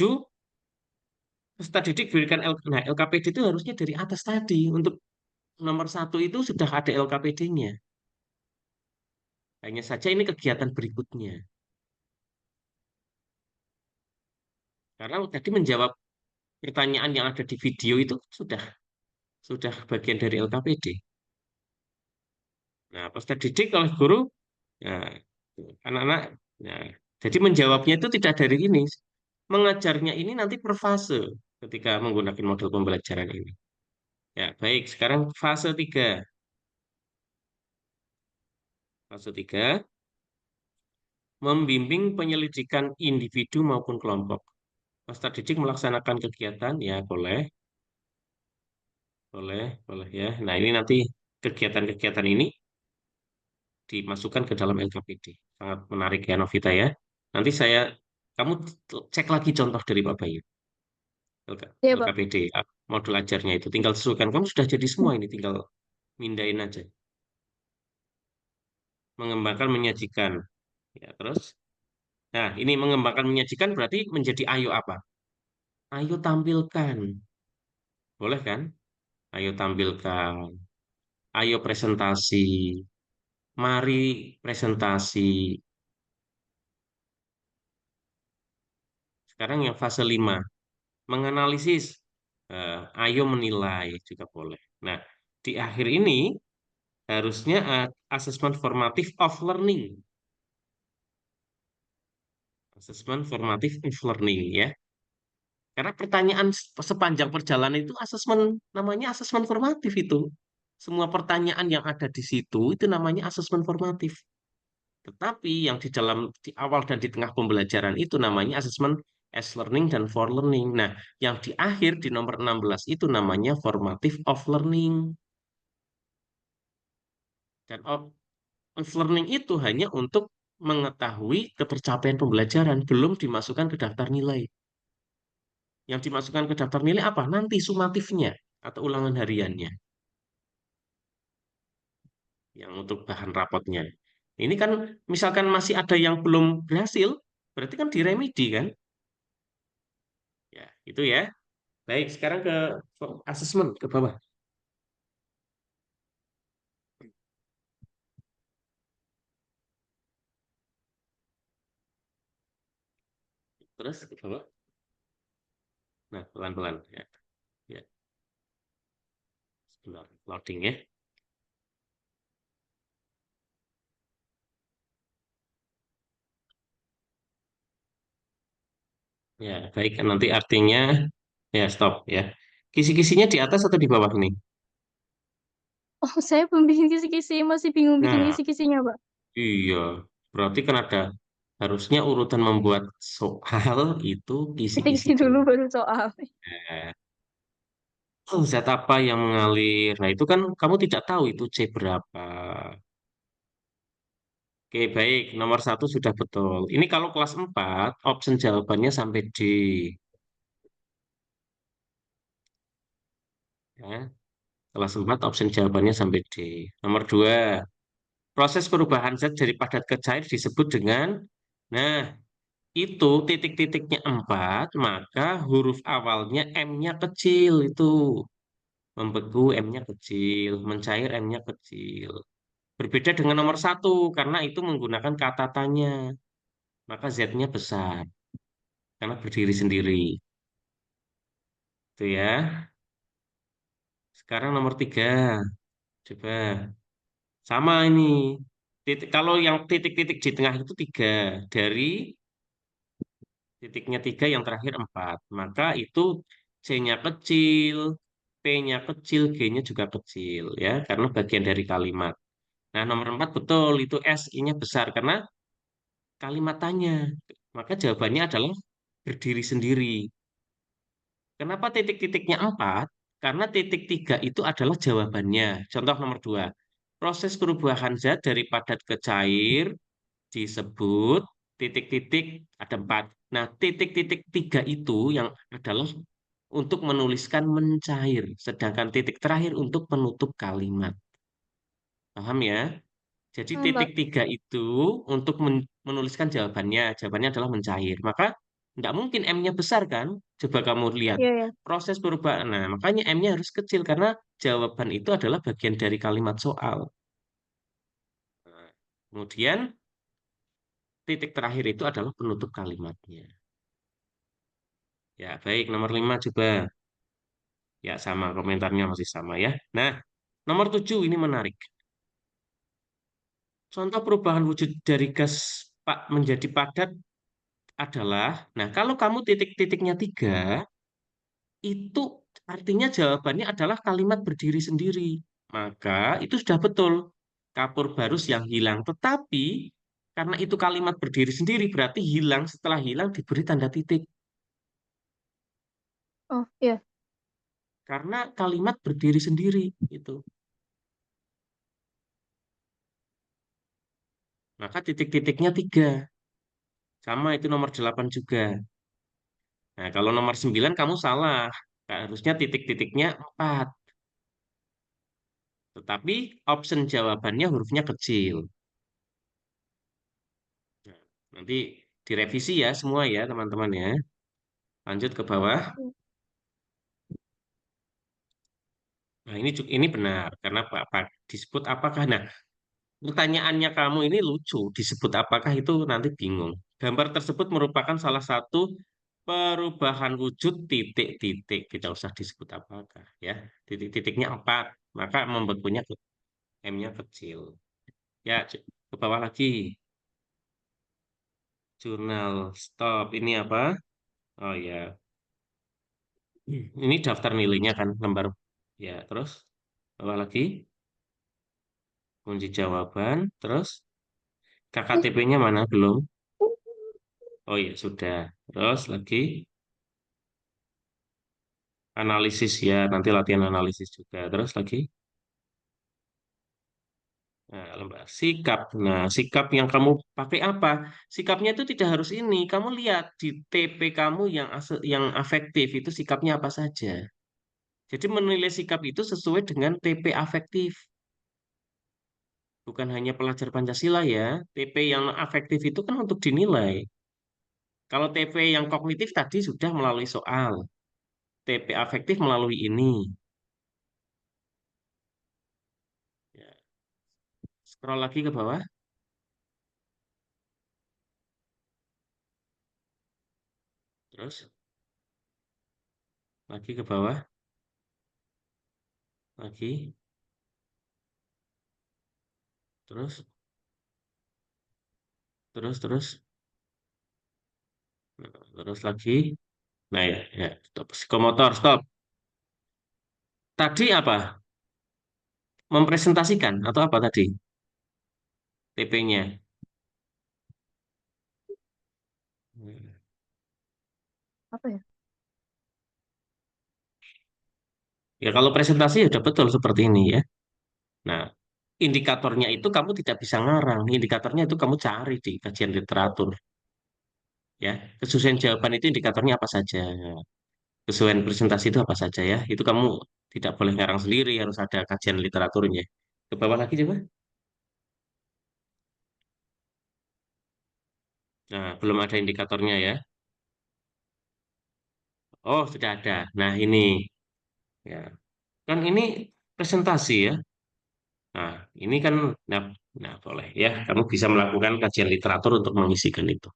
peserta didik berikan nah, LKPD itu harusnya dari atas tadi. Untuk nomor 1 itu sudah ada LKPD-nya. Hanya saja ini kegiatan berikutnya. Karena tadi menjawab pertanyaan yang ada di video itu sudah bagian dari LKPD. Nah, peserta didik oleh guru, nah, anak-anak, nah, jadi menjawabnya itu tidak dari ini. Mengajarnya ini nanti per fase ketika menggunakan model pembelajaran ini. Ya, baik. Sekarang fase 3. Fase 3, membimbing penyelidikan individu maupun kelompok. Peserta didik melaksanakan kegiatan, ya boleh, boleh ya. Nah, ini nanti kegiatan-kegiatan ini dimasukkan ke dalam LKPD. Sangat menarik ya Novita ya. Nanti kamu cek lagi contoh dari Pak Bayu. Iya, Pak. LKPD, modul ajarnya itu. Tinggal sesuaikan. Kamu sudah jadi semua ini, tinggal mindain aja. Mengembangkan, menyajikan. Ya, terus. Nah, ini mengembangkan, menyajikan berarti menjadi ayo apa? Ayo tampilkan. Boleh kan? Ayo tampilkan. Ayo presentasi. Mari presentasi. Sekarang yang fase 5. Menganalisis. Ayo menilai juga boleh. Nah, di akhir ini harusnya asesmen formatif of learning. Asesmen formatif of learning ya. Karena pertanyaan sepanjang perjalanan itu namanya asesmen formatif itu. Semua pertanyaan yang ada di situ itu namanya asesmen formatif. Tetapi yang di awal dan di tengah pembelajaran itu namanya asesmen as learning dan for learning. Nah, yang di akhir di nomor 16 itu namanya formative of learning. Dan of learning itu hanya untuk mengetahui ketercapaian pembelajaran, belum dimasukkan ke daftar nilai. Yang dimasukkan ke daftar nilai apa? Nanti sumatifnya atau ulangan hariannya. Yang untuk bahan rapotnya. Ini kan misalkan masih ada yang belum berhasil, berarti kan diremedi kan? Ya, itu ya. Baik, sekarang ke asesmen ke bawah. Terus ke bawah. Nah, pelan-pelan ya. Ya, sebentar loading ya. Ya, baik nanti artinya ya stop ya. Kisi-kisinya di atas atau di bawah nih? Oh, saya belum bikin kisi-kisi, masih bingung bikin Nah, kisi-kisinya, Pak. iya. Berarti kan harusnya urutan membuat soal itu kisi-kisi Kisi dulu. dulu baru soal. Nah, zat apa yang mengalir? Nah, itu kan kamu tidak tahu itu C berapa. Oke, baik. Nomor 1 sudah betul. Ini kalau kelas 4, option jawabannya sampai D. Ya. Kelas 4, option jawabannya sampai D. Nomor 2, proses perubahan zat dari padat ke cair disebut dengan, nah, itu titik-titiknya 4, maka huruf awalnya M-nya kecil itu. Membeku M-nya kecil, mencair M-nya kecil. Berbeda dengan nomor 1, karena itu menggunakan kata tanya. Maka Z-nya besar, karena berdiri sendiri. Itu ya. Sekarang nomor 3. Coba. Sama ini. Kalau yang titik-titik di tengah itu 3. Dari titiknya 3 yang terakhir 4. Maka itu C-nya kecil, P-nya kecil, G-nya juga kecil ya. Karena bagian dari kalimat. Nah, nomor 4 betul. Itu S, I-nya besar. Karena kalimat tanya. Maka jawabannya adalah berdiri sendiri. Kenapa titik-titiknya 4? Karena titik 3 itu adalah jawabannya. Contoh nomor 2. Proses perubahan zat dari padat ke cair disebut titik-titik ada 4. Nah, titik-titik 3 itu yang adalah untuk menuliskan mencair. Sedangkan titik terakhir untuk penutup kalimat. Paham ya? Jadi titik Mbak. 3 itu untuk menuliskan jawabannya. Jawabannya adalah mencair. Maka tidak mungkin M-nya besar kan? Coba kamu lihat. Iya, ya. Proses perubahan. Nah, makanya M-nya harus kecil karena jawaban itu adalah bagian dari kalimat soal. Nah, kemudian titik terakhir itu adalah penutup kalimatnya. Ya, baik. Nomor 5 coba. Ya, sama. Komentarnya masih sama ya. Nah, nomor 7 ini menarik. Contoh perubahan wujud dari gas pak menjadi padat adalah, nah kalau kamu titik-titiknya 3, itu artinya jawabannya adalah kalimat berdiri sendiri. Maka itu sudah betul. Kapur barus yang hilang. Tetapi karena itu kalimat berdiri sendiri, berarti hilang setelah hilang diberi tanda titik. Oh, iya. Karena kalimat berdiri sendiri. Itu. Maka titik-titiknya 3. Sama itu nomor 8 juga. Nah, kalau nomor 9 kamu salah. Harusnya titik-titiknya 4. Tetapi option jawabannya hurufnya kecil. Nah, nanti direvisi ya semua ya teman-teman ya. Lanjut ke bawah. Nah, ini benar karena apa disebut apakah. Nah, pertanyaannya kamu ini lucu. Disebut apakah itu nanti bingung. Gambar tersebut merupakan salah satu perubahan wujud titik-titik. Tidak usah disebut apakah ya. Titik-titiknya 4. Maka membentuknya M-nya kecil. Ya, ke bawah lagi. Jurnal stop. Ini apa? Oh ya, ini daftar nilainya kan lembar. Ya, terus bawah lagi kunci jawaban. Terus KKTP-nya mana belum? Oh ya sudah. Terus lagi analisis ya. Nanti latihan analisis juga. Terus lagi nah, lembar sikap. Nah, sikap yang kamu pakai apa? Sikapnya itu tidak harus ini. Kamu lihat di TP kamu yang afektif itu sikapnya apa saja. Jadi menilai sikap itu sesuai dengan TP afektif. Bukan hanya pelajar Pancasila ya. TP yang afektif itu kan untuk dinilai. Kalau TP yang kognitif tadi sudah melalui soal. TP afektif melalui ini. Ya. Scroll lagi ke bawah. Terus lagi ke bawah. Lagi. Terus. Terus. Nah, terus lagi. Nah ya, ya. Stop. Psikomotor, stop. Tadi apa? Mempresentasikan atau apa tadi? TP-nya. Apa ya? Ya kalau presentasi ya udah betul seperti ini ya. Nah, indikatornya itu kamu tidak bisa ngarang. Indikatornya itu kamu cari di kajian literatur. Ya, kesesuaian jawaban itu indikatornya apa saja. Kesesuaian presentasi itu apa saja ya. Itu kamu tidak boleh ngarang sendiri, harus ada kajian literaturnya. Ke bawah lagi coba. Nah, belum ada indikatornya ya. Oh, sudah ada. Nah, ini ya. Kan ini presentasi ya. Nah, ini kan nah boleh ya. Kamu bisa melakukan kajian literatur untuk mengisikan itu.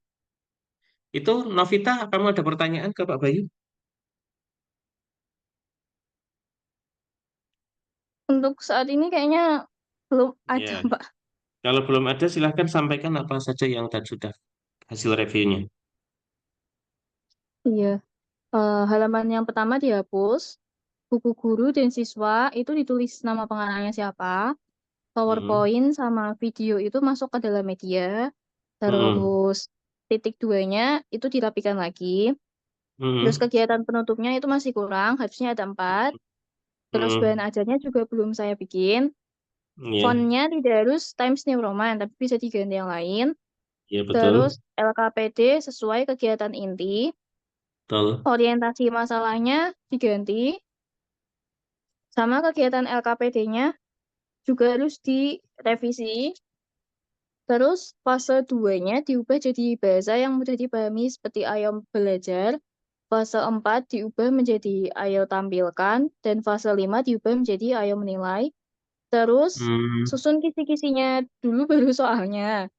Itu Novita, kamu ada pertanyaan ke Pak Bayu? Untuk saat ini kayaknya belum ada, Ya, Mbak. kalau belum ada silahkan sampaikan apa saja yang tadi sudah hasil reviewnya. Iya. Halaman yang pertama dihapus. Buku guru dan siswa itu ditulis nama pengarangnya siapa. Hmm. PowerPoint sama video itu masuk ke dalam media. Hmm. Terus titik duanya itu dirapikan lagi. Terus Hmm. kegiatan penutupnya itu masih kurang, harusnya ada 4. Terus bahan Hmm. ajarnya juga belum saya bikin. Ya, Fontnya tidak harus Times New Roman, tapi bisa diganti yang lain. ya Terus betul, LKPD sesuai kegiatan inti. betul. Orientasi masalahnya diganti. Sama kegiatan LKPD-nya juga harus direvisi. Terus fase 2-nya diubah jadi bahasa yang mudah dipahami seperti ayo belajar. Fase 4 diubah menjadi ayo tampilkan. Dan fase 5 diubah menjadi ayo menilai. Terus Hmm. susun kisi-kisinya dulu baru soalnya.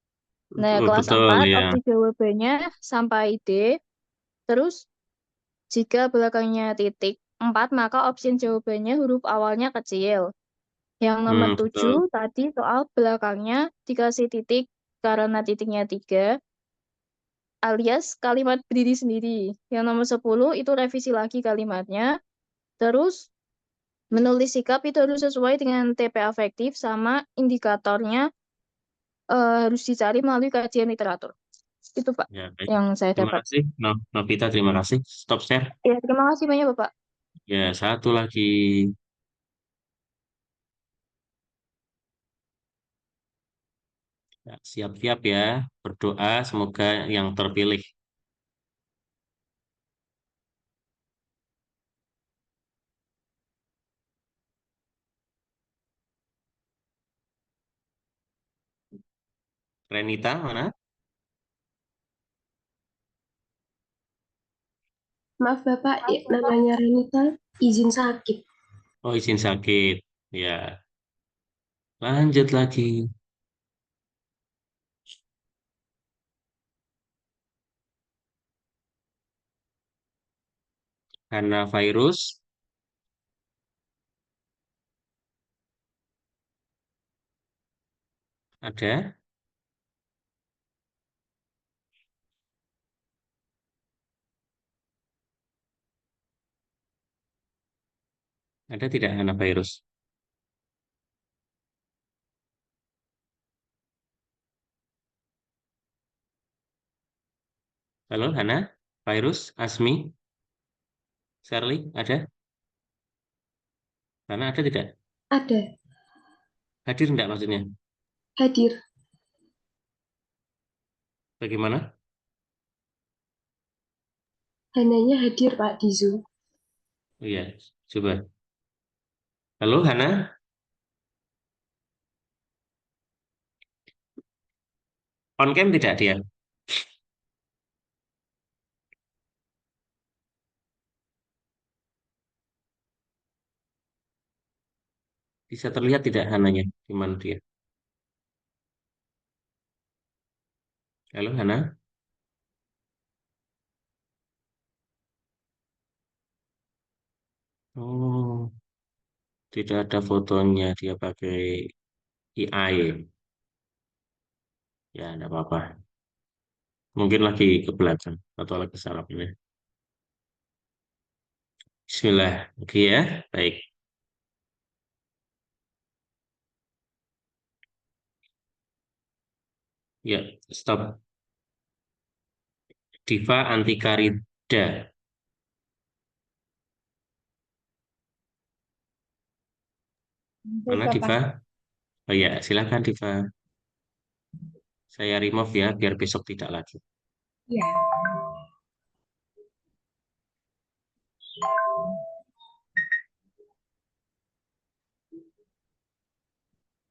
Nah, Oh, kelas betul 4 ya. opsi jawabannya sampai D. Terus jika belakangnya titik 4 maka opsi jawabannya huruf awalnya kecil. Yang nomor Hmm, 7 betul. tadi soal belakangnya dikasih titik karena titiknya 3 alias kalimat berdiri sendiri. Yang nomor 10 itu revisi lagi kalimatnya. Terus menulis sikap itu harus sesuai dengan TP afektif sama indikatornya harus dicari melalui kajian literatur. Itu Pak Ya, baik. yang saya Terima dapat. kasih, Novita. Terima kasih. Stop share. Ya, terima kasih banyak Bapak. Ya, satu lagi. Ya, siap-siap ya. Berdoa semoga yang terpilih. Renita mana? Maaf Bapak, namanya Renita, izin sakit. Oh, izin sakit. Ya, lanjut lagi. Karena virus ada, ada tidak Hana virus? Halo Hana, virus, Asmi, Shirley, ada? Hana ada tidak? Ada, Hadir enggak maksudnya? hadir. Bagaimana? Hananya hadir Pak di Zoom. Oh iya, coba. Halo Hana, on cam tidak dia? Bisa terlihat tidak Hananya? Di mana dia? Halo Hana? Oh, tidak ada fotonya. Dia pakai AI. Ya, enggak apa-apa. Mungkin lagi ke belakang atau lagi sarapan ya. Bismillah. Oke ya. Baik. Ya, stop. Diva Antikarida. Baik, Mana Bapak. Diva? Oh ya, silakan Diva. Saya remove ya, biar besok tidak lagi. Ya.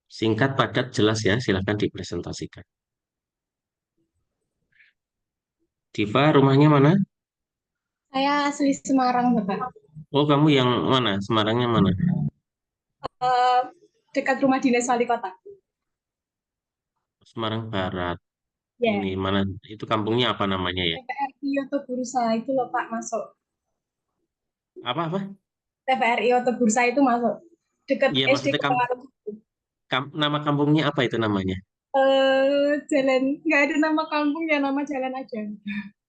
Singkat, padat, jelas ya. Silakan dipresentasikan. Diva, rumahnya mana? Saya asli Semarang, Bapak. Oh, kamu yang mana? Semarangnya mana? Eh, dekat rumah dinas wali kota. Semarang Barat. Ya. Ini mana? Itu kampungnya apa namanya ya? TVRI Oto Bursa itu loh, Pak, masuk. Apa-apa? TVRI Oto Bursa itu masuk. dekat Iya, SD maksudnya Kepangarep. nama kampungnya apa itu namanya? Jalan nggak ada nama kampungnya, nama jalan aja.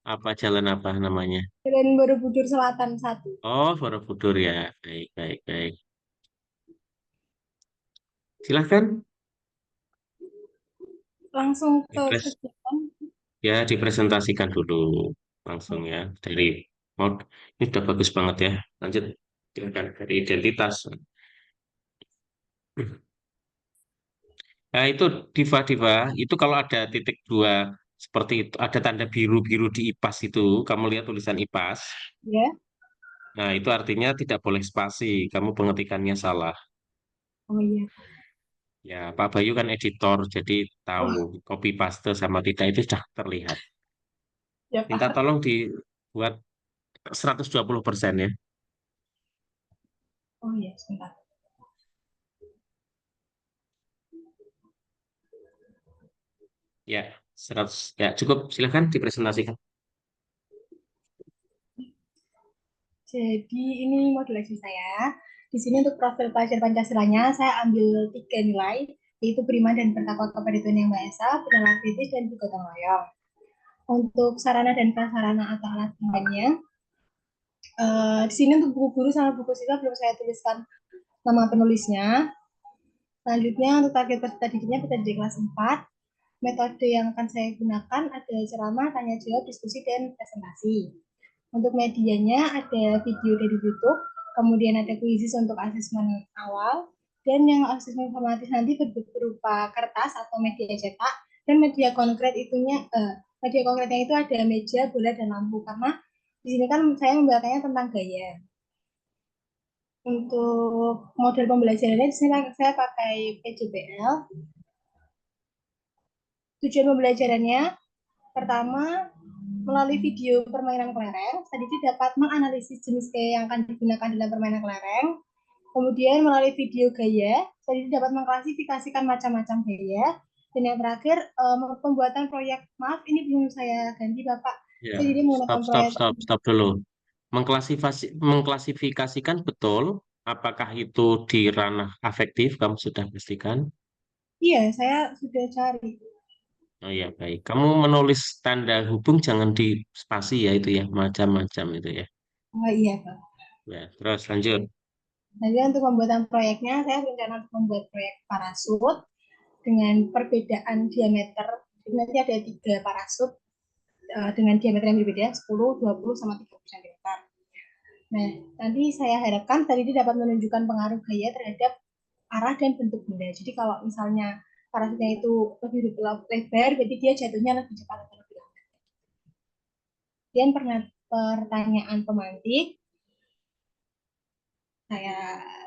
Apa jalan apa namanya? Jalan Borobudur Selatan 1. Oh, Borobudur ya. Baik, baik, baik. Silahkan Langsung ke dipres kegiatan. ya dipresentasikan dulu langsung ya dari mod. Ini udah bagus banget ya. Lanjut, silakan dari identitas. Nah, itu Diva, itu kalau ada titik dua seperti itu, ada tanda biru-biru di IPAS itu, kamu lihat tulisan IPAS. Ya. Nah, itu artinya tidak boleh spasi, kamu pengetikannya salah. Oh iya. Ya, Pak Bayu kan editor, jadi tahu Oh, copy paste sama tidak itu sudah terlihat. ya Minta Pak. tolong dibuat 120% ya. Oh iya, sebentar. Ya, 100. Ya, cukup. Silahkan dipresentasikan. Jadi ini modul lesson saya. Di sini untuk profil pelajar Pancasilanya saya ambil 3 nilai, yaitu beriman dan bertakwa kepada Tuhan Yang Maha Esa, bernalar kritis, dan bergotong royong. Untuk sarana dan prasarana atau alat lainnya, di sini untuk buku guru sama buku siswa belum saya tuliskan nama penulisnya. Selanjutnya untuk target peserta didiknya kita di kelas 4. Metode yang akan saya gunakan ada ceramah, tanya jawab, diskusi, dan presentasi. Untuk medianya ada video dari YouTube, kemudian ada kuisis untuk asesmen awal, dan yang asesmen formatif nanti berupa kertas atau media cetak, dan media konkretnya itu ada meja, bola, dan lampu, karena di sini kan saya membahasnya tentang gaya. Untuk model pembelajarannya di sini saya pakai PJBL. Tujuan pembelajarannya pertama, melalui video permainan kelereng, tadi dapat menganalisis jenis gaya yang akan digunakan dalam permainan kelereng. Kemudian melalui video gaya, tadi dapat mengklasifikasikan macam-macam gaya. Dan yang terakhir, pembuatan proyek. Maaf, ini belum saya ganti, Bapak. Ya, Saya jadi menggunakan proyek. stop dulu. Mengklasifikasikan betul, apakah itu di ranah afektif, kamu sudah pastikan? Iya, saya sudah cari. Oh ya, baik. Kamu menulis tanda hubung jangan di spasi ya itu ya, macam-macam itu ya. Oh iya, Pak. Ya, terus lanjut. Jadi untuk pembuatan proyeknya, saya berencana untuk membuat proyek parasut dengan perbedaan diameter. Jadi nanti ada 3 parasut dengan diameter yang berbeda, 10, 20, sama 30 cm. Nah, nanti saya harapkan tadi dia dapat menunjukkan pengaruh gaya terhadap arah dan bentuk benda. Jadi kalau misalnya parasutnya itu lebih lebar, berarti dia jatuhnya lebih cepat atau lebih lambat. Dan pertanyaan pemantik,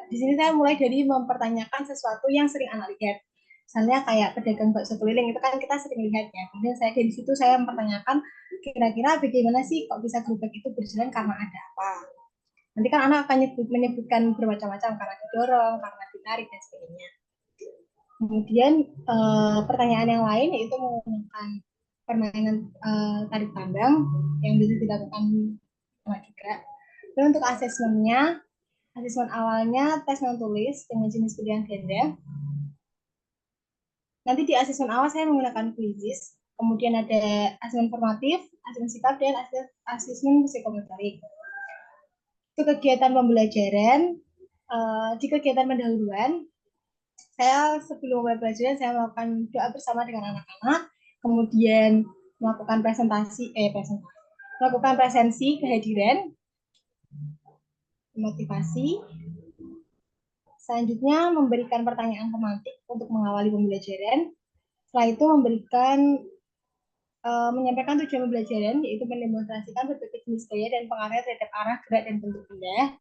di sini saya mulai dari mempertanyakan sesuatu yang sering Anak lihat. Misalnya kayak pedagang bakso keliling itu kan kita sering lihat ya. Kemudian saya dari situ saya mempertanyakan kira-kira bagaimana sih kok bisa gerobak itu berjalan karena ada apa. Nanti kan anak akan menyebutkan bermacam-macam karena didorong, karena ditarik dan sebagainya. Kemudian pertanyaan yang lain yaitu menggunakan permainan tarik tambang yang bisa dilakukan juga. Dan untuk asesmennya, asesmen awalnya tes non tulis dengan jenis pilihan ganda. Nanti di asesmen awal saya menggunakan kuisis, kemudian ada asesmen formatif, asesmen sikap, dan asesmen psikomotorik. Untuk kegiatan pembelajaran, di kegiatan pendahuluan, saya sebelum mulai pelajaran, saya melakukan doa bersama dengan anak-anak, kemudian melakukan melakukan presensi kehadiran, motivasi. Selanjutnya memberikan pertanyaan pemantik untuk mengawali pembelajaran. Setelah itu menyampaikan tujuan pembelajaran, yaitu mendemonstrasikan berbagai jenis gaya dan pengaruhnya terhadap arah, gerak, dan bentuk benda.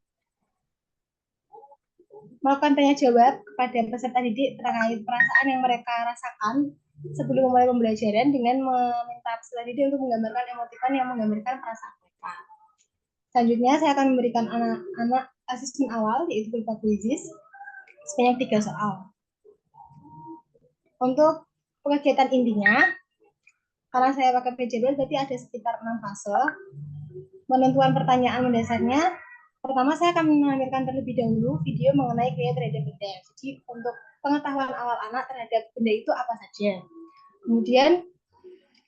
Melakukan tanya jawab kepada peserta didik terkait perasaan yang mereka rasakan sebelum memulai pembelajaran dengan meminta peserta didik untuk menggambarkan emotikon yang menggambarkan perasaan mereka. Selanjutnya saya akan memberikan anak-anak asesmen awal yaitu berupa kuisis sebanyak 3 soal. Untuk kegiatan intinya, karena saya pakai PJBL berarti ada sekitar 6 fase. Menentukan pertanyaan mendasarnya, Pertama, saya akan menampilkan terlebih dahulu video mengenai gaya terhadap benda. Jadi, untuk pengetahuan awal anak terhadap benda itu apa saja. Kemudian,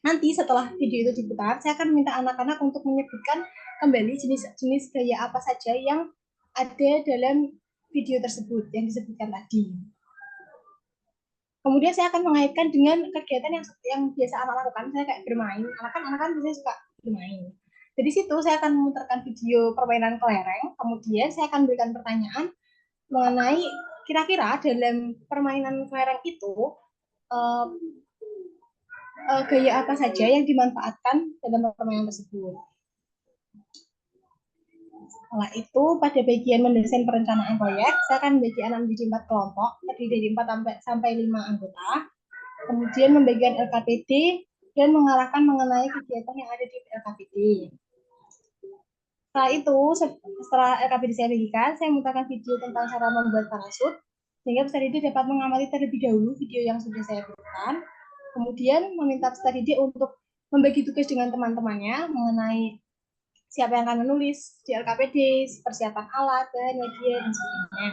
nanti setelah video itu diputar, saya akan minta anak-anak untuk menyebutkan kembali jenis-jenis gaya apa saja yang ada dalam video tersebut, yang disebutkan tadi. Kemudian saya akan mengaitkan dengan kegiatan yang biasa anak lakukan, saya kayak bermain. Anak kan biasanya suka bermain. Jadi situ saya akan memutarkan video permainan kelereng, kemudian saya akan berikan pertanyaan mengenai kira-kira dalam permainan kelereng itu gaya apa saja yang dimanfaatkan dalam permainan tersebut. Setelah itu, pada bagian mendesain perencanaan proyek, saya akan membagi anak menjadi 4 kelompok, terdiri dari 4 sampai 5 anggota. Kemudian membagikan LKPD dan mengarahkan mengenai kegiatan yang ada di LKPD. Setelah itu, setelah LKPD saya bagikan, saya memutarkan video tentang cara membuat parasut, sehingga peserta didik dapat mengamati terlebih dahulu video yang sudah saya berikan. Kemudian meminta peserta didik untuk membagi tugas dengan teman-temannya mengenai siapa yang akan menulis di LKPD, persiapan alat, bahan, media, dan sebagainya.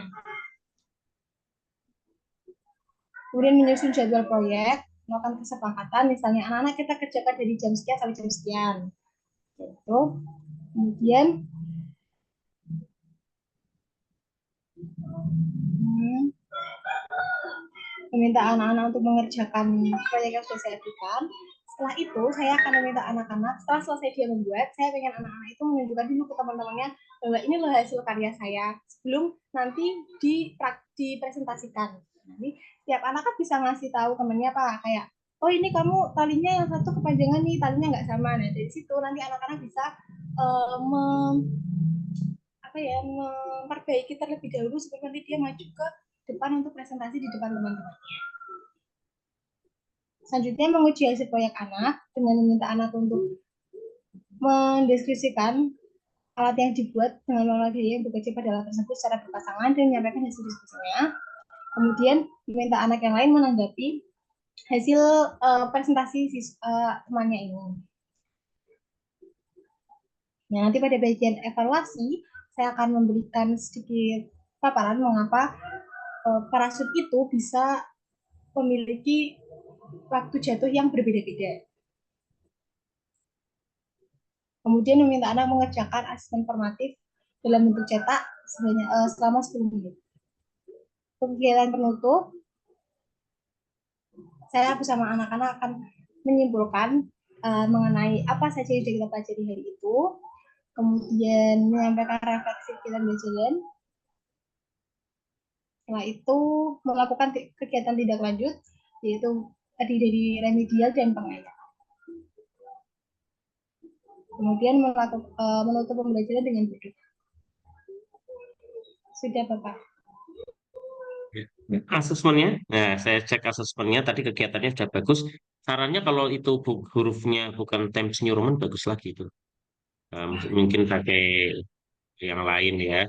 Kemudian menyusun jadwal proyek, melakukan kesepakatan, misalnya anak-anak kita kerjakan dari jam sekian sampai jam sekian. Gitu. Kemudian meminta anak-anak untuk mengerjakan proyek yang sudah saya berikan. Setelah itu, saya akan meminta anak-anak, setelah selesai dia membuat, saya ingin anak-anak itu menunjukkan dulu ke teman-temannya bahwa ini loh hasil karya saya, sebelum nanti dipresentasikan. Nanti setiap anak kan bisa ngasih tahu temannya, Pak, kayak, oh ini kamu talinya yang satu kepanjangan nih, talinya nggak sama. Nah, dari situ nanti anak-anak bisa memperbaiki terlebih dahulu sebelum nanti dia maju ke depan untuk presentasi di depan teman-temannya. Selanjutnya menguji hasil proyek anak dengan meminta anak untuk mendeskripsikan alat yang dibuat dengan mengolah diri yang bekerja pada alat tersebut secara berpasangan dan menyampaikan hasil diskusinya. Kemudian meminta anak yang lain menanggapi hasil presentasi temannya ini. Nah, nanti pada bagian evaluasi, saya akan memberikan sedikit paparan mengapa parasut itu bisa memiliki waktu jatuh yang berbeda-beda. Kemudian meminta anak mengerjakan asesmen formatif dalam bentuk cetak selama 10 menit. Kegiatan penutup, saya bersama anak-anak akan menyimpulkan mengenai apa saja yang sudah kita pelajari hari itu, kemudian menyampaikan refleksi kegiatan belajar. Setelah itu melakukan kegiatan tindak lanjut, yaitu tadi dari remedial dan pengayaran. Kemudian menutup pembelajaran dengan berdoa. Sudah, Bapak. Asesmennya, nah saya cek asesmennya tadi kegiatannya sudah bagus. Sarannya kalau itu hurufnya bukan Times New Roman bagus lagi itu. Mungkin pakai yang lain ya.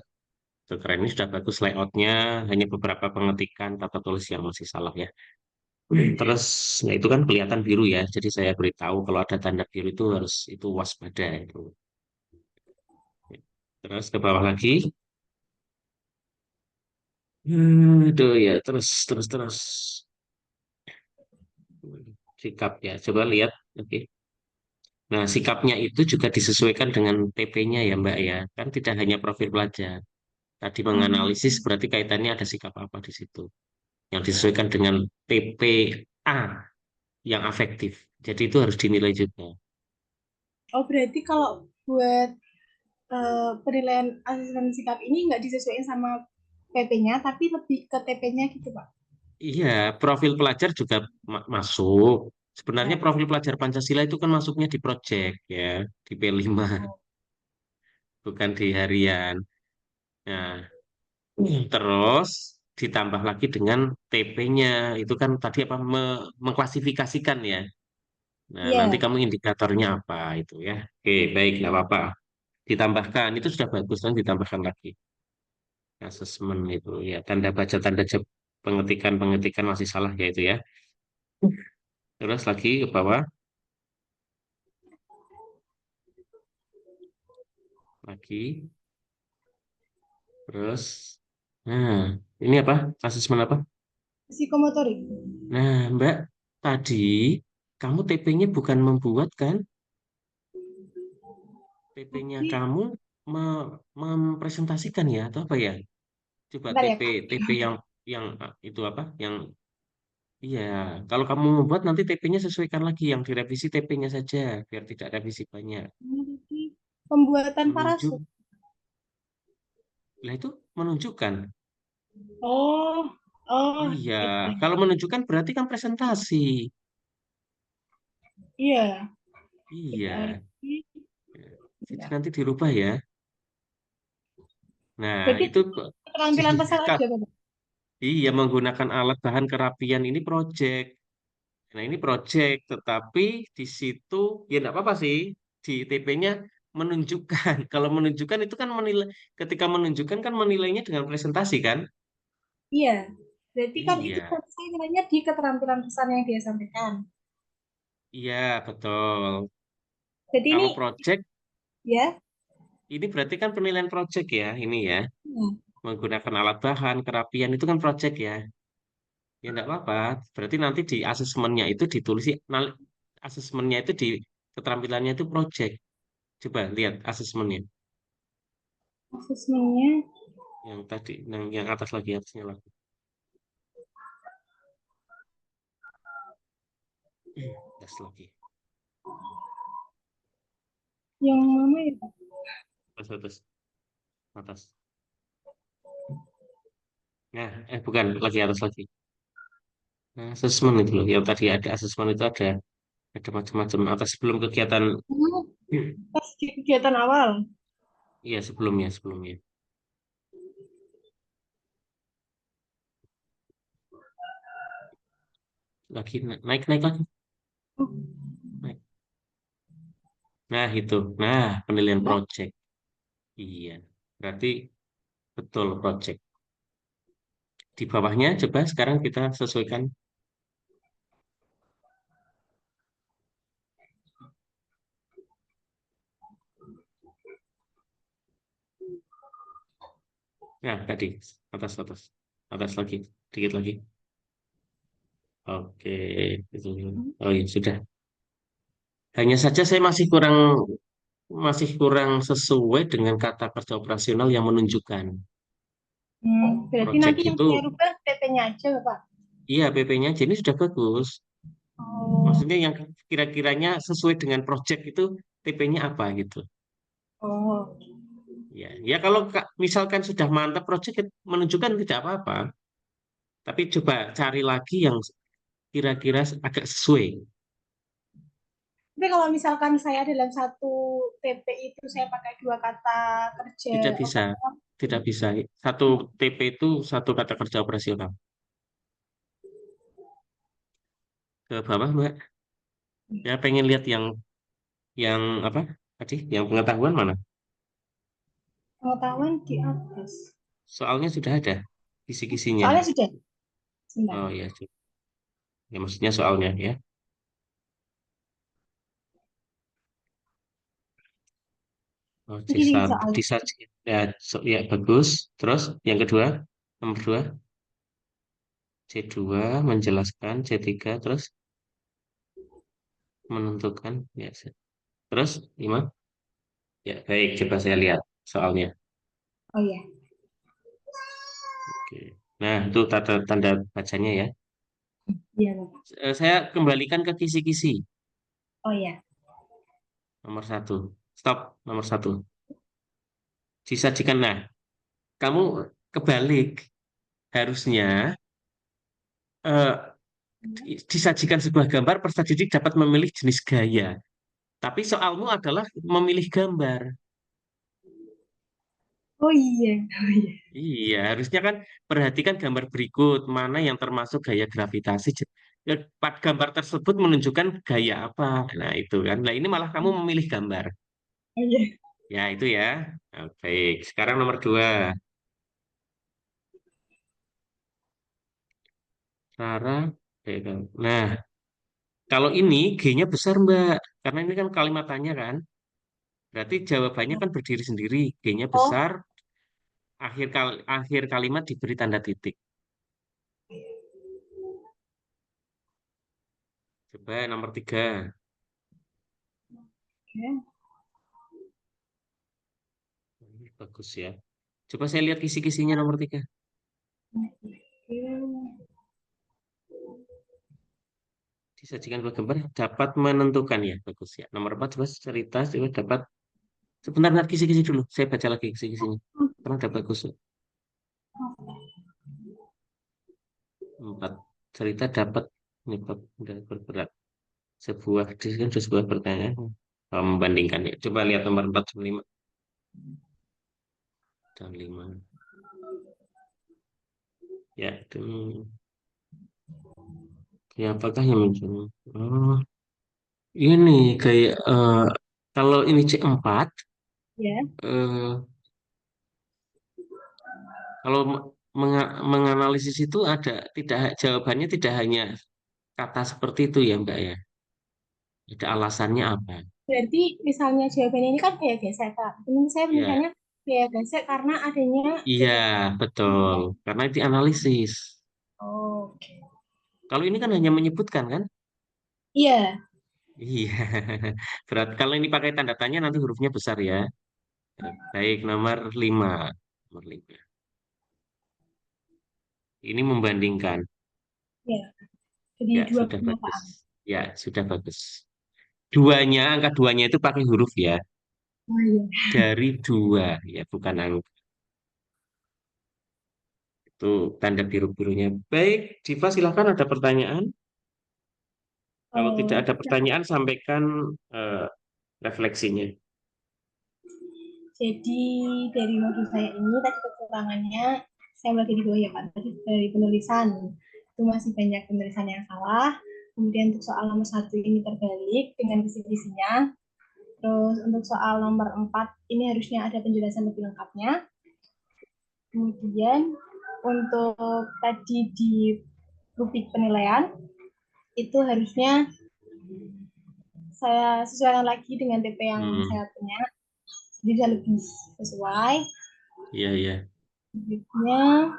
Itu keren, ini sudah bagus layoutnya, hanya beberapa pengetikan tata tulis yang masih salah ya. Terus, nah itu kan kelihatan biru ya, jadi saya beritahu kalau ada tanda biru itu harus itu waspada itu. Terus ke bawah lagi. Aduh ya, terus. Sikap ya, coba lihat. Oke. Nah, sikapnya itu juga disesuaikan dengan TP-nya ya, Mbak ya. Kan tidak hanya profil pelajar. Tadi menganalisis berarti kaitannya ada sikap apa di situ. Yang disesuaikan dengan TPA yang afektif. Jadi itu harus dinilai juga. Oh, berarti kalau buat penilaian asesmen sikap ini nggak disesuaikan sama PP-nya, tapi lebih ke TP-nya gitu, Pak? Iya, profil pelajar juga masuk. Sebenarnya Oh, profil pelajar Pancasila itu kan masuknya di project ya, di P5, oh. bukan di harian. Nah, terus ditambah lagi dengan TP-nya. Itu kan tadi apa mengklasifikasikan ya. Nah, nanti Iya. kamu indikatornya apa itu ya. Oke, baik, nggak apa-apa. Ditambahkan, itu sudah bagus kan ditambahkan lagi. Asesmen itu ya, tanda baca, pengetikan masih salah ya itu ya. Terus lagi ke bawah. Lagi. Terus, nah, ini apa? Asesmen apa? Psikomotorik. Nah, Mbak, tadi kamu TP-nya bukan membuat kan? TP-nya Tapi, kamu mempresentasikan ya, atau apa ya? Coba bentar ya TP, Kak. TP yang itu apa? Yang iya, kalau kamu membuat nanti TP-nya sesuaikan lagi, yang direvisi TP-nya saja, biar tidak revisi banyak. Ini pembuatan Menunjuk, parasut. lah itu menunjukkan. Oh, oh, Iya, gitu. kalau menunjukkan berarti kan presentasi. Iya, Iya, berarti, jadi ya. nanti dirubah ya. Nah, Berarti itu keterampilan pasar aja, Bapak. iya menggunakan alat bahan kerapian ini project. Nah, ini project, tetapi di situ ya enggak apa-apa sih. Di TP-nya menunjukkan. Kalau menunjukkan itu kan menilai, ketika menunjukkan kan menilainya dengan presentasi kan? Iya, berarti kan itu Iya, saya nilainya di keterampilan pasar yang dia sampaikan. iya betul. Jadi ini, Kalau project, ya, ini berarti kan penilaian project ya, ini ya. hmm, Menggunakan alat bahan kerapian itu kan project ya. Ya enggak apa-apa. Berarti nanti di asesmennya itu ditulis, asesmennya itu di keterampilannya itu project. Coba lihat asesmennya. asesmennya. Yang tadi, yang atas lagi, atasnya lagi. Atas lagi. Yang mana ya, Pak? Atas, atas, atas. Nah, bukan, lagi atas lagi. Nah, asesmen itu loh. Yang tadi ada asesmen itu ada macam-macam. Atas sebelum kegiatan, Hmm, pas di kegiatan awal. iya sebelumnya, sebelumnya. Lagi naik, naik lagi. Oh, Naik. Nah, itu. Nah, penilaian ya. project. Iya. Berarti betul project. Di bawahnya coba sekarang kita sesuaikan. Nah, tadi atas atas atas lagi, dikit lagi. Oke, itu. Oh iya sudah. Hanya saja saya masih kurang sesuai dengan kata kerja operasional yang menunjukkan. Berarti nanti Project yang itu, saya rubah PP-nya aja, Bapak. iya PP-nya jadi sudah bagus. Oh, Maksudnya yang kira-kiranya sesuai dengan project itu TP-nya apa gitu. oh. Ya, ya kalau misalkan sudah mantap project menunjukkan tidak apa-apa. Tapi coba cari lagi yang kira-kira agak sesuai. Tapi kalau misalkan saya dalam satu TP itu saya pakai dua kata kerja Tidak bisa, operasional, tidak bisa. Satu TP itu satu kata kerja operasional. Ke bawah, Mbak. Ya, pengen lihat yang apa tadi? Yang pengetahuan mana? pengetahuan di atas. Soalnya sudah ada kisi-kisinya. Soalnya sudah. Sebentar. Oh ya, ya maksudnya soalnya ya. Oh, Begini C1 soalnya. disaji. Ya, ya bagus. Terus yang kedua, nomor dua, C2 menjelaskan, C3 terus menentukan. Ya, terus lima. Ya, baik. Coba saya lihat soalnya. Oh iya, Oke. Nah, itu tanda tanda bacanya ya. iya Bapak. Saya kembalikan ke kisi-kisi. Oh iya. Nomor satu. Stop. Nomor satu. Disajikan. Nah, kamu kebalik. Harusnya eh, disajikan sebuah gambar, peserta didik dapat memilih jenis gaya. Tapi soalmu adalah memilih gambar. Oh iya. Oh iya. Iya, harusnya kan perhatikan gambar berikut, mana yang termasuk gaya gravitasi. Gambar tersebut menunjukkan gaya apa. Nah, itu kan. Nah, ini malah kamu memilih gambar. Oh iya. Ya, itu ya. Nah, baik. Sekarang nomor dua. Cara. Nah, kalau ini G-nya besar, Mbak. Karena ini kan kalimat tanya kan. Berarti jawabannya kan berdiri sendiri. G-nya Oh, besar, akhir kalimat diberi tanda titik. Coba nomor 3. Oke. Ini bagus ya. Coba saya lihat kisi-kisinya nomor 3. Disajikan dua gambar dapat menentukan ya. Bagus ya. Nomor 4 coba cerita coba dapat. Sebentar, nanti kisi-kisi dulu. Saya baca lagi kisi-kisinya. Karena udah bagus. 4 cerita dapat udah berberat. Sebuah pertanyaan membandingkan ya. Coba lihat nomor 4 dan 5. Dan 5. Ya, itu. Ya, apakah yang muncul? Oh, ini kayak kalau ini C4, Ya. eh, kalau menganalisis itu jawabannya tidak hanya kata seperti itu ya Mbak ya. Ada alasannya apa? Berarti misalnya jawabannya ini kan kayak gesek, Kak. Ini saya Ya, penulisannya kayak gesek karena adanya iya beda. betul. Karena itu analisis. Oke. Kalau ini kan hanya menyebutkan kan? Iya. Iya. Berarti kalau ini pakai tanda tanya nanti hurufnya besar ya. Baik, nomor 5. Nomor 5. Ini membandingkan. Ya. Jadi Ya, dua sudah bagus. pernyataan. Ya, sudah bagus. Angka duanya itu pakai huruf ya. Oh iya. Dari 2, ya bukan angka. Itu tanda biru-birunya. Baik, Diva silakan ada pertanyaan. Kalau tidak ada Ya. pertanyaan, sampaikan eh, refleksinya. Jadi dari modul saya ini tadi kekurangannya saya lagi di bawah ya Pak. Tadi dari penulisan itu masih banyak penulisan yang salah. Kemudian untuk soal nomor 1 ini terbalik dengan kisi-kisinya. Terus untuk soal nomor 4 ini harusnya ada penjelasan lebih lengkapnya. Kemudian untuk tadi di rubrik penilaian itu harusnya saya sesuaikan lagi dengan TP yang Hmm, saya punya. Jadi bisa lebih sesuai. iya, iya. Berikutnya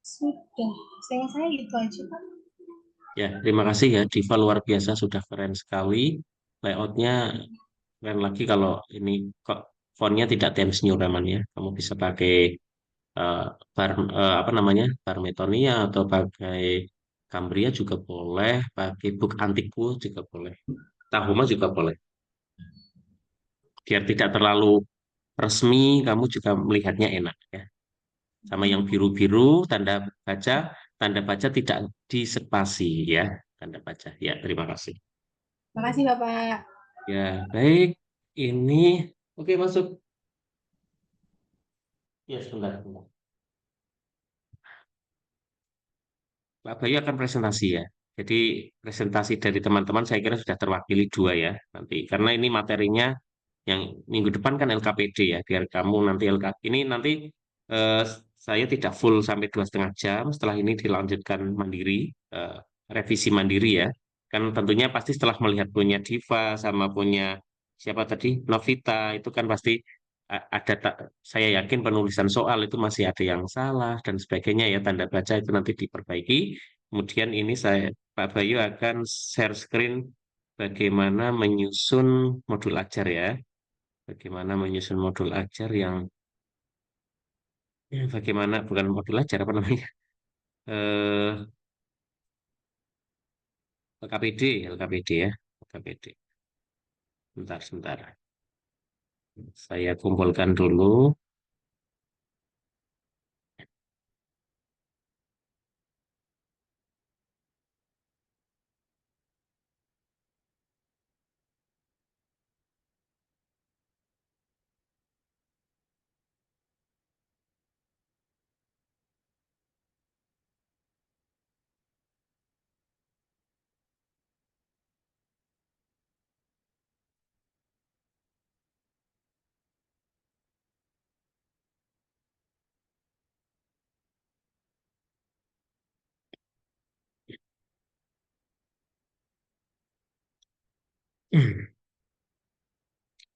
sudah, saya itu aja Pak. Ya, terima kasih ya. Diva luar biasa, sudah keren sekali. Layoutnya keren lagi kalau ini kok fontnya tidak Times New Roman ya. Kamu bisa pakai eh, apa namanya Barmetonia atau pakai Cambria juga boleh, pakai Book Antiquo juga boleh, Tahoma juga boleh. Biar tidak terlalu resmi, kamu juga melihatnya enak ya. Sama yang biru-biru, tanda baca tidak dispasi ya, tanda baca. Ya, terima kasih. Makasih Bapak. Ya, baik. Ini, oke masuk. Ya, sebentar, sebentar. Pak Bayu akan presentasi ya. Jadi presentasi dari teman-teman saya kira sudah terwakili 2 ya nanti. Karena ini materinya yang minggu depan kan LKPD ya. Biar kamu nanti ini nanti eh, saya tidak full sampai 2,5 jam. Setelah ini dilanjutkan mandiri, eh, revisi mandiri ya. Kan tentunya pasti setelah melihat punya Diva sama punya siapa tadi Novita itu kan pasti ada saya yakin penulisan soal itu masih ada yang salah dan sebagainya ya, tanda baca itu nanti diperbaiki. Kemudian ini Pak Bayu akan share screen bagaimana menyusun modul ajar ya. Bagaimana menyusun modul ajar yang bagaimana bukan modul ajar apa namanya? Eh LKPD, LKPD ya. LKPD. Bentar, sebentar. Saya kumpulkan dulu.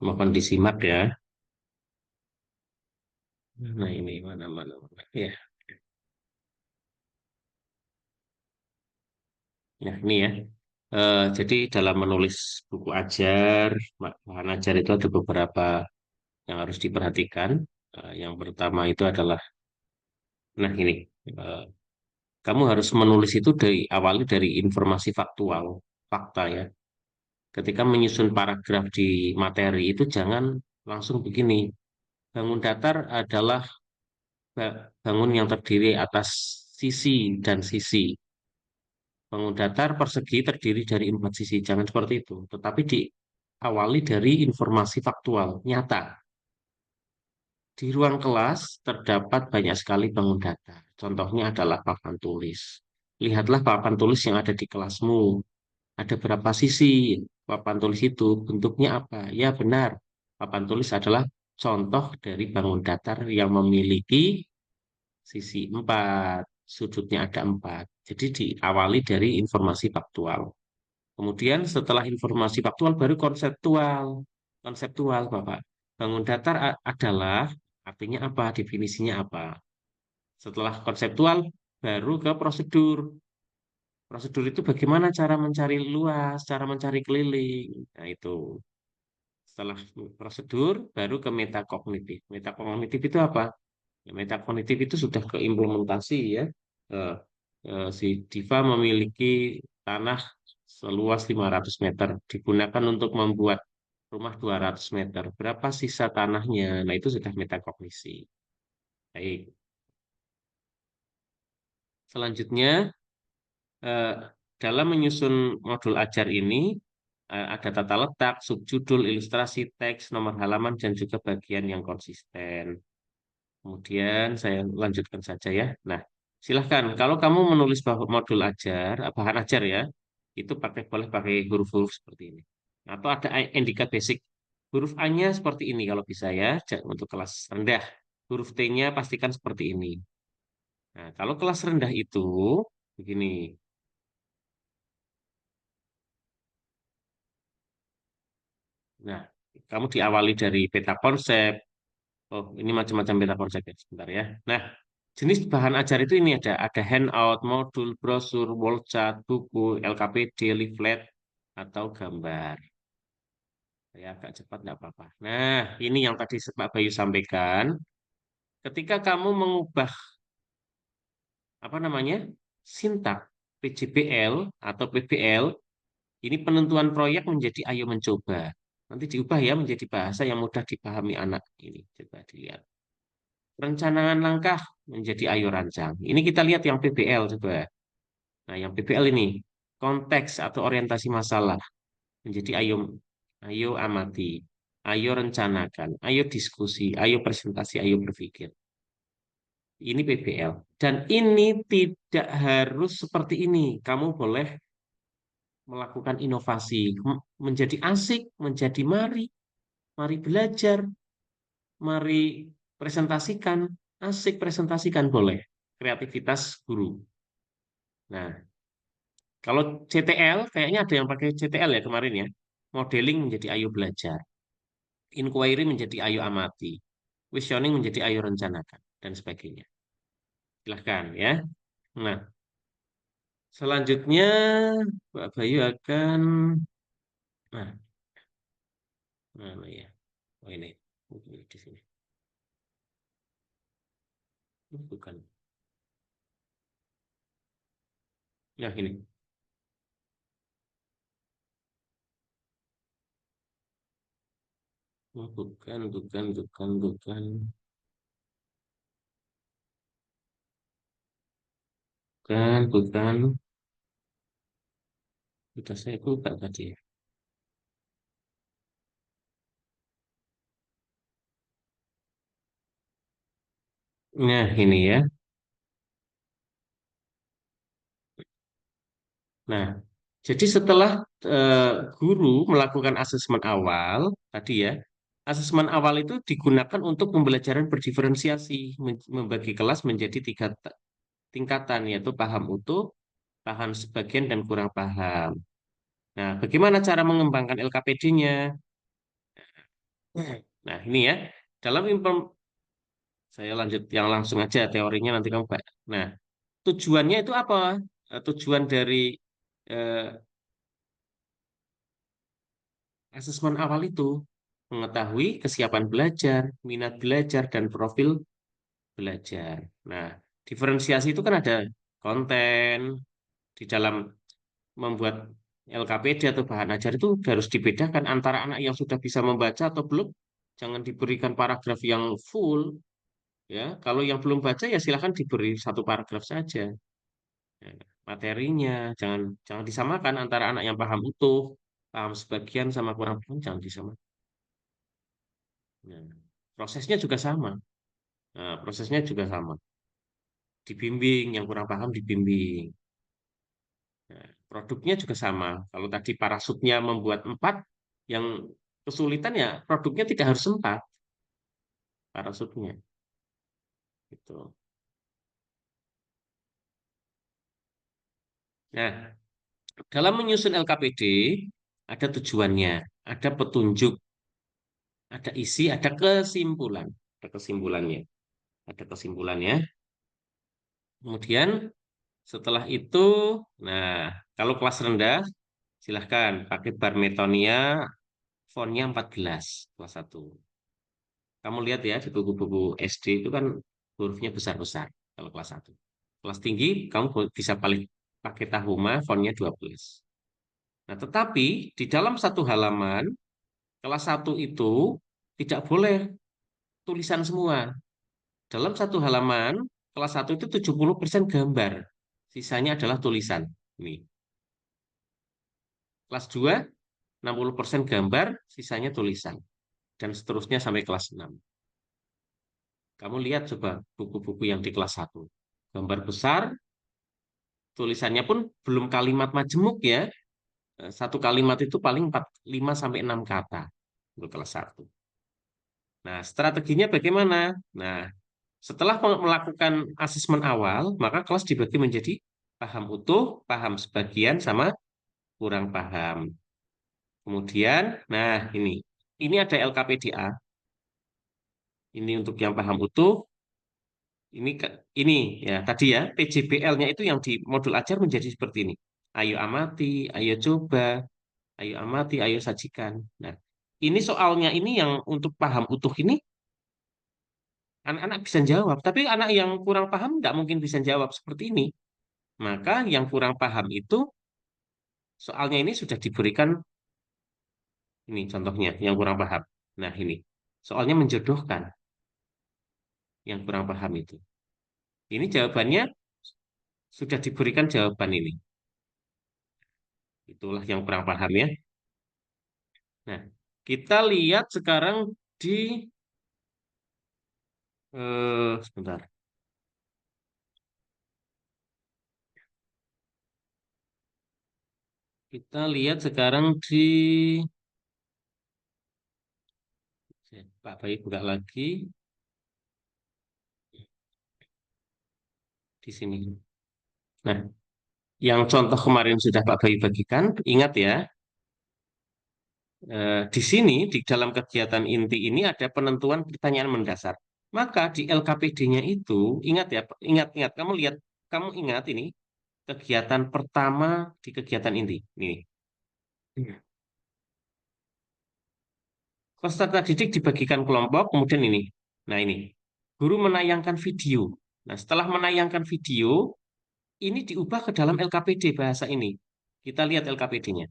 Mohon disimak ya. Nah, ini mana. Ya. Nah, ini ya. Jadi dalam menulis buku ajar, bahan ajar itu ada beberapa yang harus diperhatikan. Yang pertama itu adalah, nah ini, eh, kamu harus menulis itu awali dari informasi faktual, fakta ya. Ketika menyusun paragraf di materi itu jangan langsung begini. Bangun datar adalah bangun yang terdiri atas sisi dan sisi. Bangun datar persegi terdiri dari 4 sisi. Jangan seperti itu. Tetapi diawali dari informasi faktual, nyata. Di ruang kelas terdapat banyak sekali bangun datar. Contohnya adalah papan tulis. Lihatlah papan tulis yang ada di kelasmu. Ada berapa sisi papan tulis itu? Bentuknya apa? Ya benar, papan tulis adalah contoh dari bangun datar yang memiliki sisi 4, sudutnya ada 4. Jadi diawali dari informasi faktual. Kemudian setelah informasi faktual baru konseptual. Konseptual, Bapak. Bangun datar adalah artinya apa? Definisinya apa? Setelah konseptual baru ke prosedur. Prosedur itu bagaimana cara mencari luas, cara mencari keliling. Nah, itu. Setelah prosedur, baru ke metakognitif. Metakognitif itu apa? Ya, metakognitif itu sudah ke implementasi ya. Eh, si Diva memiliki tanah seluas 500 meter. Digunakan untuk membuat rumah 200 meter. Berapa sisa tanahnya? Nah, itu sudah metakognisi. Baik. Selanjutnya, eh, dalam menyusun modul ajar ini, ada tata letak, subjudul, ilustrasi, teks, nomor halaman, dan juga bagian yang konsisten. Kemudian saya lanjutkan saja ya. Nah, silahkan. Kalau kamu menulis modul ajar, bahan ajar ya, itu boleh pakai huruf-huruf seperti ini. Atau ada indikat basic. Huruf A-nya seperti ini kalau bisa ya, untuk kelas rendah. Huruf T-nya pastikan seperti ini. Nah, kalau kelas rendah itu begini. Nah, kamu diawali dari peta konsep. Oh, ini macam-macam peta konsep ya. Sebentar ya. Nah, jenis bahan ajar itu ini ada handout, modul, brosur, wall chart, buku, LKPD, leaflet, atau gambar. Ya, agak cepat nggak apa-apa. Nah, ini yang tadi Pak Bayu sampaikan. Ketika kamu mengubah apa namanya sintak PJBL atau PBL, ini penentuan proyek menjadi ayo mencoba. Nanti diubah ya menjadi bahasa yang mudah dipahami anak ini. Coba dilihat. Perencanaan langkah menjadi ayo rancang. Ini kita lihat yang PBL coba. Nah, yang PBL ini konteks atau orientasi masalah menjadi ayo amati, ayo rencanakan, ayo diskusi, ayo presentasi, ayo berpikir. Ini PBL. Dan ini tidak harus seperti ini. Kamu boleh melakukan inovasi, menjadi asik, menjadi mari belajar, mari presentasikan, asik presentasikan boleh. Kreativitas guru. Nah, kalau CTL, kayaknya ada yang pakai CTL ya kemarin ya. Modeling menjadi ayo belajar. Inquiry menjadi ayo amati. Questioning menjadi ayo rencanakan. Dan sebagainya. Silahkan ya. Nah, selanjutnya Pak Bayu akan... Nah, mana ya? Oh ini. Di sini. Bukan. Nah, ini. Oh, bukan. Bukan. Sudah saya buka tadi. Nah, ini ya. Nah, jadi setelah guru melakukan asesmen awal, tadi ya, asesmen awal itu digunakan untuk pembelajaran berdiferensiasi, membagi kelas menjadi 3 tingkatan, yaitu paham utuh, paham sebagian, dan kurang paham. Nah, bagaimana cara mengembangkan LKPD-nya? Nah, ini ya. Dalam saya lanjut yang langsung aja teorinya nanti kamu Pak. Nah, tujuannya itu apa? Tujuan dari eh, asesmen awal itu mengetahui kesiapan belajar, minat belajar, dan profil belajar. Nah, diferensiasi itu kan ada konten di dalam membuat LKPD atau bahan ajar itu harus dibedakan antara anak yang sudah bisa membaca atau belum. Jangan diberikan paragraf yang full, ya. Kalau yang belum baca ya silahkan diberi satu paragraf saja. Ya, materinya jangan jangan disamakan antara anak yang paham utuh, paham sebagian sama kurang paham jangan disamakan. Nah, prosesnya juga sama. Nah, prosesnya juga sama. Dibimbing, yang kurang paham dibimbing. Nah, produknya juga sama. Kalau tadi parasutnya membuat 4, yang kesulitan ya produknya tidak harus 4 parasutnya. Gitu. Nah, dalam menyusun LKPD ada tujuannya, ada petunjuk, ada isi, ada kesimpulan. Ada kesimpulannya. Ada kesimpulannya. Kemudian setelah itu, nah kalau kelas rendah silahkan pakai bar Metonia fontnya 14 kelas 1. Kamu lihat ya di buku-buku SD itu kan hurufnya besar-besar kalau kelas 1. Kelas tinggi kamu bisa pakai Tahuma fontnya 12. Nah, tetapi di dalam satu halaman kelas 1 itu tidak boleh tulisan semua. Dalam satu halaman kelas 1 itu 70% gambar. Sisanya adalah tulisan. Ini. Kelas 2 60% gambar, sisanya tulisan. Dan seterusnya sampai kelas 6. Kamu lihat coba buku-buku yang di kelas 1. Gambar besar, tulisannya pun belum kalimat majemuk ya. Satu kalimat itu paling 5 sampai 6 kata untuk kelas 1. Nah, strateginya bagaimana? Nah, setelah melakukan asesmen awal, maka kelas dibagi menjadi paham utuh, paham sebagian, sama kurang paham. Kemudian, nah ini ada LKPDA. Ini untuk yang paham utuh. Ini ya tadi ya PJBL-nya itu yang di modul ajar menjadi seperti ini. Ayo amati, ayo coba, ayo amati, ayo sajikan. Nah, ini soalnya ini yang untuk paham utuh ini anak-anak bisa jawab, tapi anak yang kurang paham nggak mungkin bisa jawab seperti ini. Maka yang kurang paham itu soalnya ini sudah diberikan ini contohnya yang kurang paham. Nah, ini soalnya menjodohkan yang kurang paham itu. Ini jawabannya sudah diberikan jawaban ini. Itulah yang kurang paham ya. Nah, kita lihat sekarang di sebentar. Kita lihat sekarang di Pak Bayi buka lagi di sini. Nah, yang contoh kemarin sudah Pak Bayi bagikan, ingat ya, di sini di dalam kegiatan inti ini ada penentuan pertanyaan mendasar. Maka di LKPD-nya itu ingat ya, ingat kamu lihat, kamu ingat ini kegiatan pertama di kegiatan inti. Ini. Peserta didik dibagikan kelompok, kemudian ini. Nah ini, guru menayangkan video. Nah setelah menayangkan video, ini diubah ke dalam LKPD bahasa ini. Kita lihat LKPD-nya.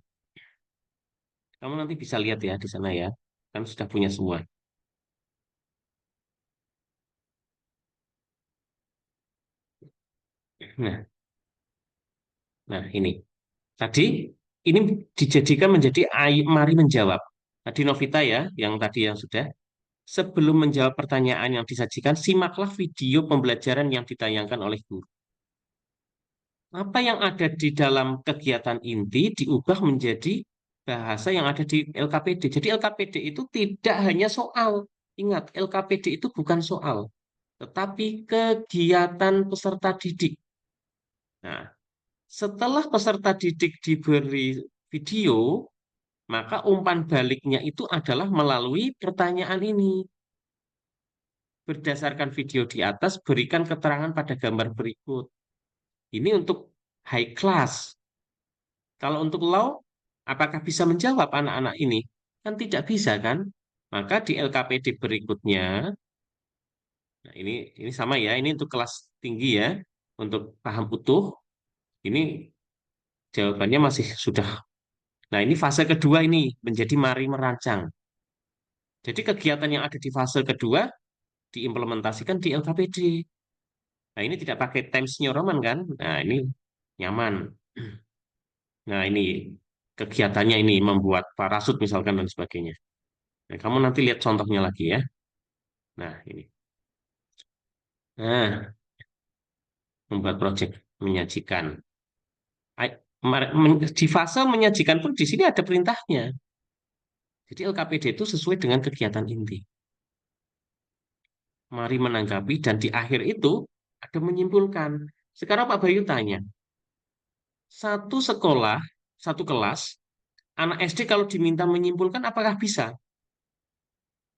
Kamu nanti bisa lihat ya di sana ya. Kan sudah punya semua. Nah, nah ini. Tadi ini dijadikan menjadi mari menjawab. Tadi Novita ya, yang tadi yang sudah. Sebelum menjawab pertanyaan yang disajikan, simaklah video pembelajaran yang ditayangkan oleh guru. Apa yang ada di dalam kegiatan inti diubah menjadi bahasa yang ada di LKPD. Jadi LKPD itu tidak hanya soal. Ingat, LKPD itu bukan soal, tetapi kegiatan peserta didik. Nah, setelah peserta didik diberi video, Maka umpan baliknya itu adalah melalui pertanyaan ini. Berdasarkan video di atas, berikan keterangan pada gambar berikut. Ini untuk high class. Kalau untuk low, apakah bisa menjawab anak-anak ini? Kan tidak bisa kan? Maka di LKPD berikutnya, nah ini sama ya, ini untuk kelas tinggi ya, untuk paham utuh, ini jawabannya masih sudah. Nah ini fase kedua ini, menjadi mari merancang. Jadi kegiatan yang ada di fase kedua, diimplementasikan di LKPD. Nah ini tidak pakai Times New Roman kan? Nah ini nyaman. Nah ini kegiatannya ini membuat parasut misalkan dan sebagainya. Nah, kamu nanti lihat contohnya lagi ya. Nah ini. Nah, membuat proyek menyajikan. Di fase menyajikan pun di sini ada perintahnya. Jadi LKPD itu sesuai dengan kegiatan inti. Mari menanggapi dan di akhir itu ada menyimpulkan. Sekarang Pak Bayu tanya, satu sekolah, satu kelas, anak SD kalau diminta menyimpulkan apakah bisa?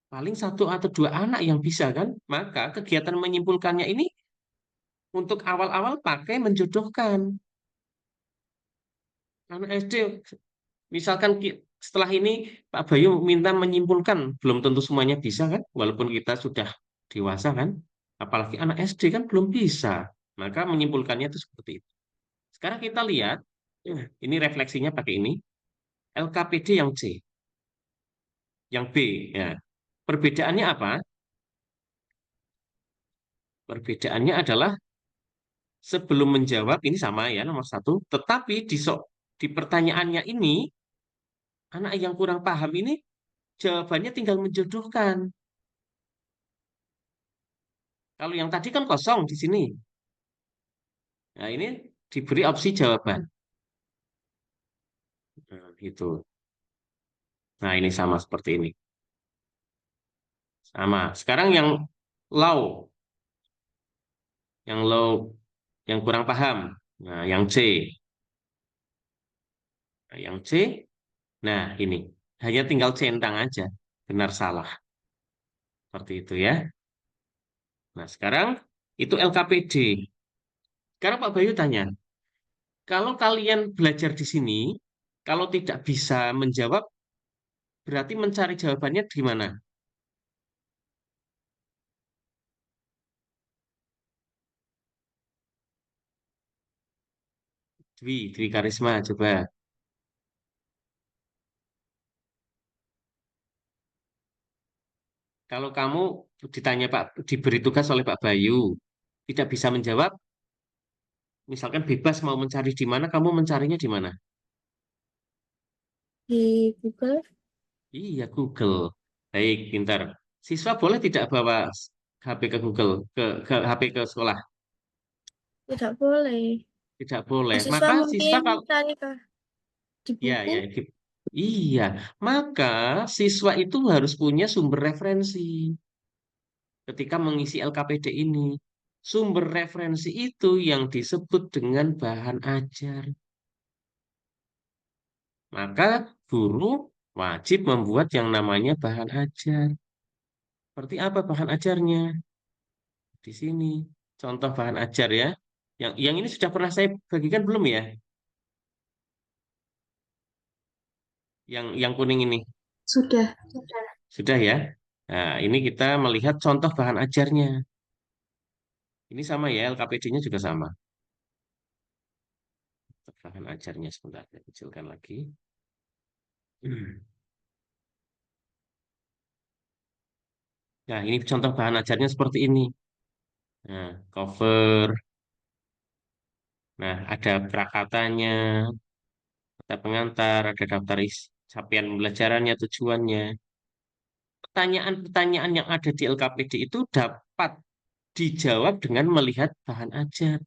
Paling satu atau dua anak yang bisa kan? Maka kegiatan menyimpulkannya ini untuk awal-awal pakai menjodohkan. Anak SD, misalkan setelah ini Pak Bayu minta menyimpulkan, belum tentu semuanya bisa kan? Walaupun kita sudah dewasa kan? Apalagi anak SD kan belum bisa. Maka menyimpulkannya itu seperti itu. Sekarang kita lihat, ini refleksinya pakai ini, LKPD yang C, yang B. Ya. Perbedaannya apa? Perbedaannya adalah sebelum menjawab, ini sama ya nomor satu, tetapi di pertanyaannya ini, anak yang kurang paham ini, jawabannya tinggal menjodohkan. Kalau yang tadi kan kosong di sini. Nah, ini diberi opsi jawaban. Nah, gitu. Nah, ini sama seperti ini. Sama. Sekarang yang low, yang low, yang kurang paham. Nah, yang C. Nah, yang C, nah ini. Hanya tinggal centang aja. Benar salah. Seperti itu ya. Nah, sekarang itu LKPD. Sekarang Pak Bayu tanya, kalau kalian belajar di sini, kalau tidak bisa menjawab, berarti mencari jawabannya di mana? Dwi Karisma, coba. Kalau kamu ditanya Pak, diberi tugas oleh Pak Bayu, tidak bisa menjawab, misalkan bebas mau mencari di mana, kamu mencarinya di mana? Di Google Iya, Google. Baik, pintar. Siswa boleh tidak bawa HP ke Google, ke HP ke sekolah? tidak boleh. Tidak boleh. Mahasiswa Maka siswa mungkin kalau cari di ya, buku. ya, iya, maka siswa itu harus punya sumber referensi ketika mengisi LKPD ini. Sumber referensi itu yang disebut dengan bahan ajar. Maka guru wajib membuat yang namanya bahan ajar. Seperti apa bahan ajarnya? Di sini. Contoh bahan ajar ya. Yang ini sudah pernah saya bagikan belum ya? Yang kuning ini. Sudah. Sudah ya. Nah, ini kita melihat contoh bahan ajarnya. Ini sama ya, LKPD-nya juga sama. Bahan ajarnya sebentar, saya kecilkan lagi. Nah, ini contoh bahan ajarnya seperti ini. Nah, cover. Nah, ada prakatanya, kata pengantar, ada daftar capaian pembelajarannya, tujuannya. Pertanyaan-pertanyaan yang ada di LKPD itu dapat dijawab dengan melihat bahan ajar.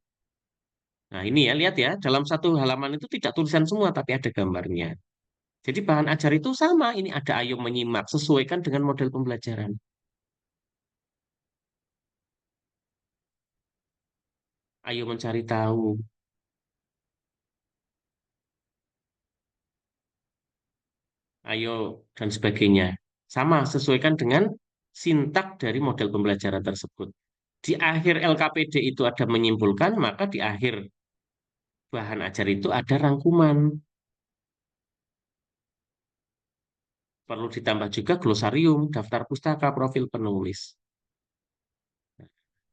Nah, ini ya, lihat ya, dalam satu halaman itu tidak tulisan semua, tapi ada gambarnya. Jadi bahan ajar itu sama, ini ada ayo menyimak, sesuaikan dengan model pembelajaran. Ayo mencari tahu. ayo, dan sebagainya. Sama, sesuaikan dengan sintak dari model pembelajaran tersebut. Di akhir LKPD itu ada menyimpulkan, maka di akhir bahan ajar itu ada rangkuman. Perlu ditambah juga glosarium, daftar pustaka, profil penulis.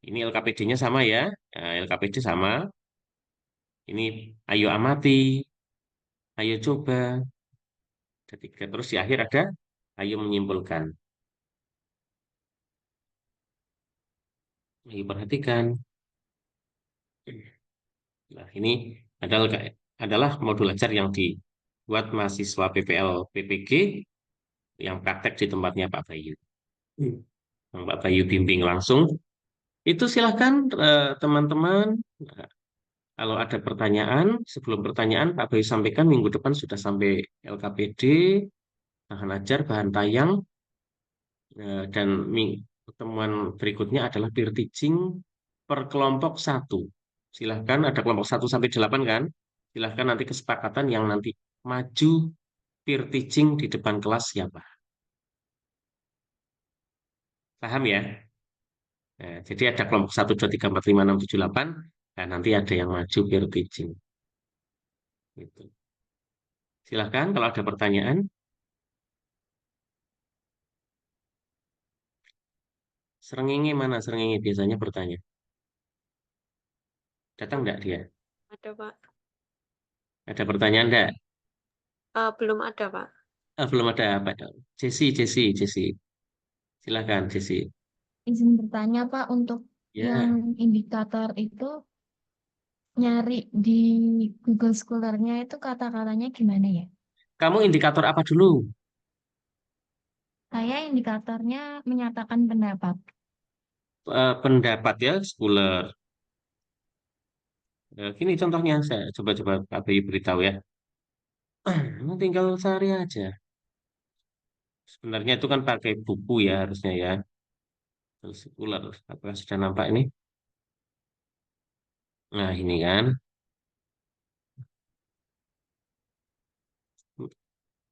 Ini LKPD-nya sama ya. Nah, LKPD sama. Ini ayo amati, ayo coba. Ketiga. Terus di akhir ada ayo menyimpulkan. Ayo perhatikan. Nah, ini adalah modul ajar yang dibuat mahasiswa PPL PPG yang praktek di tempatnya Pak Bayu. Yang Pak Bayu bimbing langsung. Itu silahkan teman-teman. Kalau ada pertanyaan, sebelum pertanyaan Pak Bayu sampaikan minggu depan sudah sampai LKPD, bahan ajar, bahan tayang, dan pertemuan berikutnya adalah peer teaching per kelompok 1. Silahkan ada kelompok 1 sampai 8 kan? Silahkan nanti kesepakatan yang nanti maju peer teaching di depan kelas siapa. Paham ya? Nah, jadi ada kelompok 1, 2, 3, 4, 5, 6, 7, 8. Dan nanti ada yang maju peer teaching. Gitu. Silahkan kalau ada pertanyaan. Serengenge mana? Serengenge biasanya bertanya. Datang enggak dia? Ada, Pak. Ada pertanyaan enggak? Belum ada, Pak. Belum ada apa? Jesse. Silahkan, Jesse. Izin bertanya, Pak, untuk Ya, yang indikator itu nyari di Google Scholar-nya itu kata-katanya gimana ya? kamu indikator apa dulu? Saya indikatornya menyatakan pendapat. Pendapat ya, Scholar. Gini contohnya, saya coba-coba Pak Bayu beritahu ya. Tinggal cari aja. Sebenarnya itu kan pakai buku ya harusnya ya. Terus Scholar, apakah sudah nampak ini? Nah, ini kan.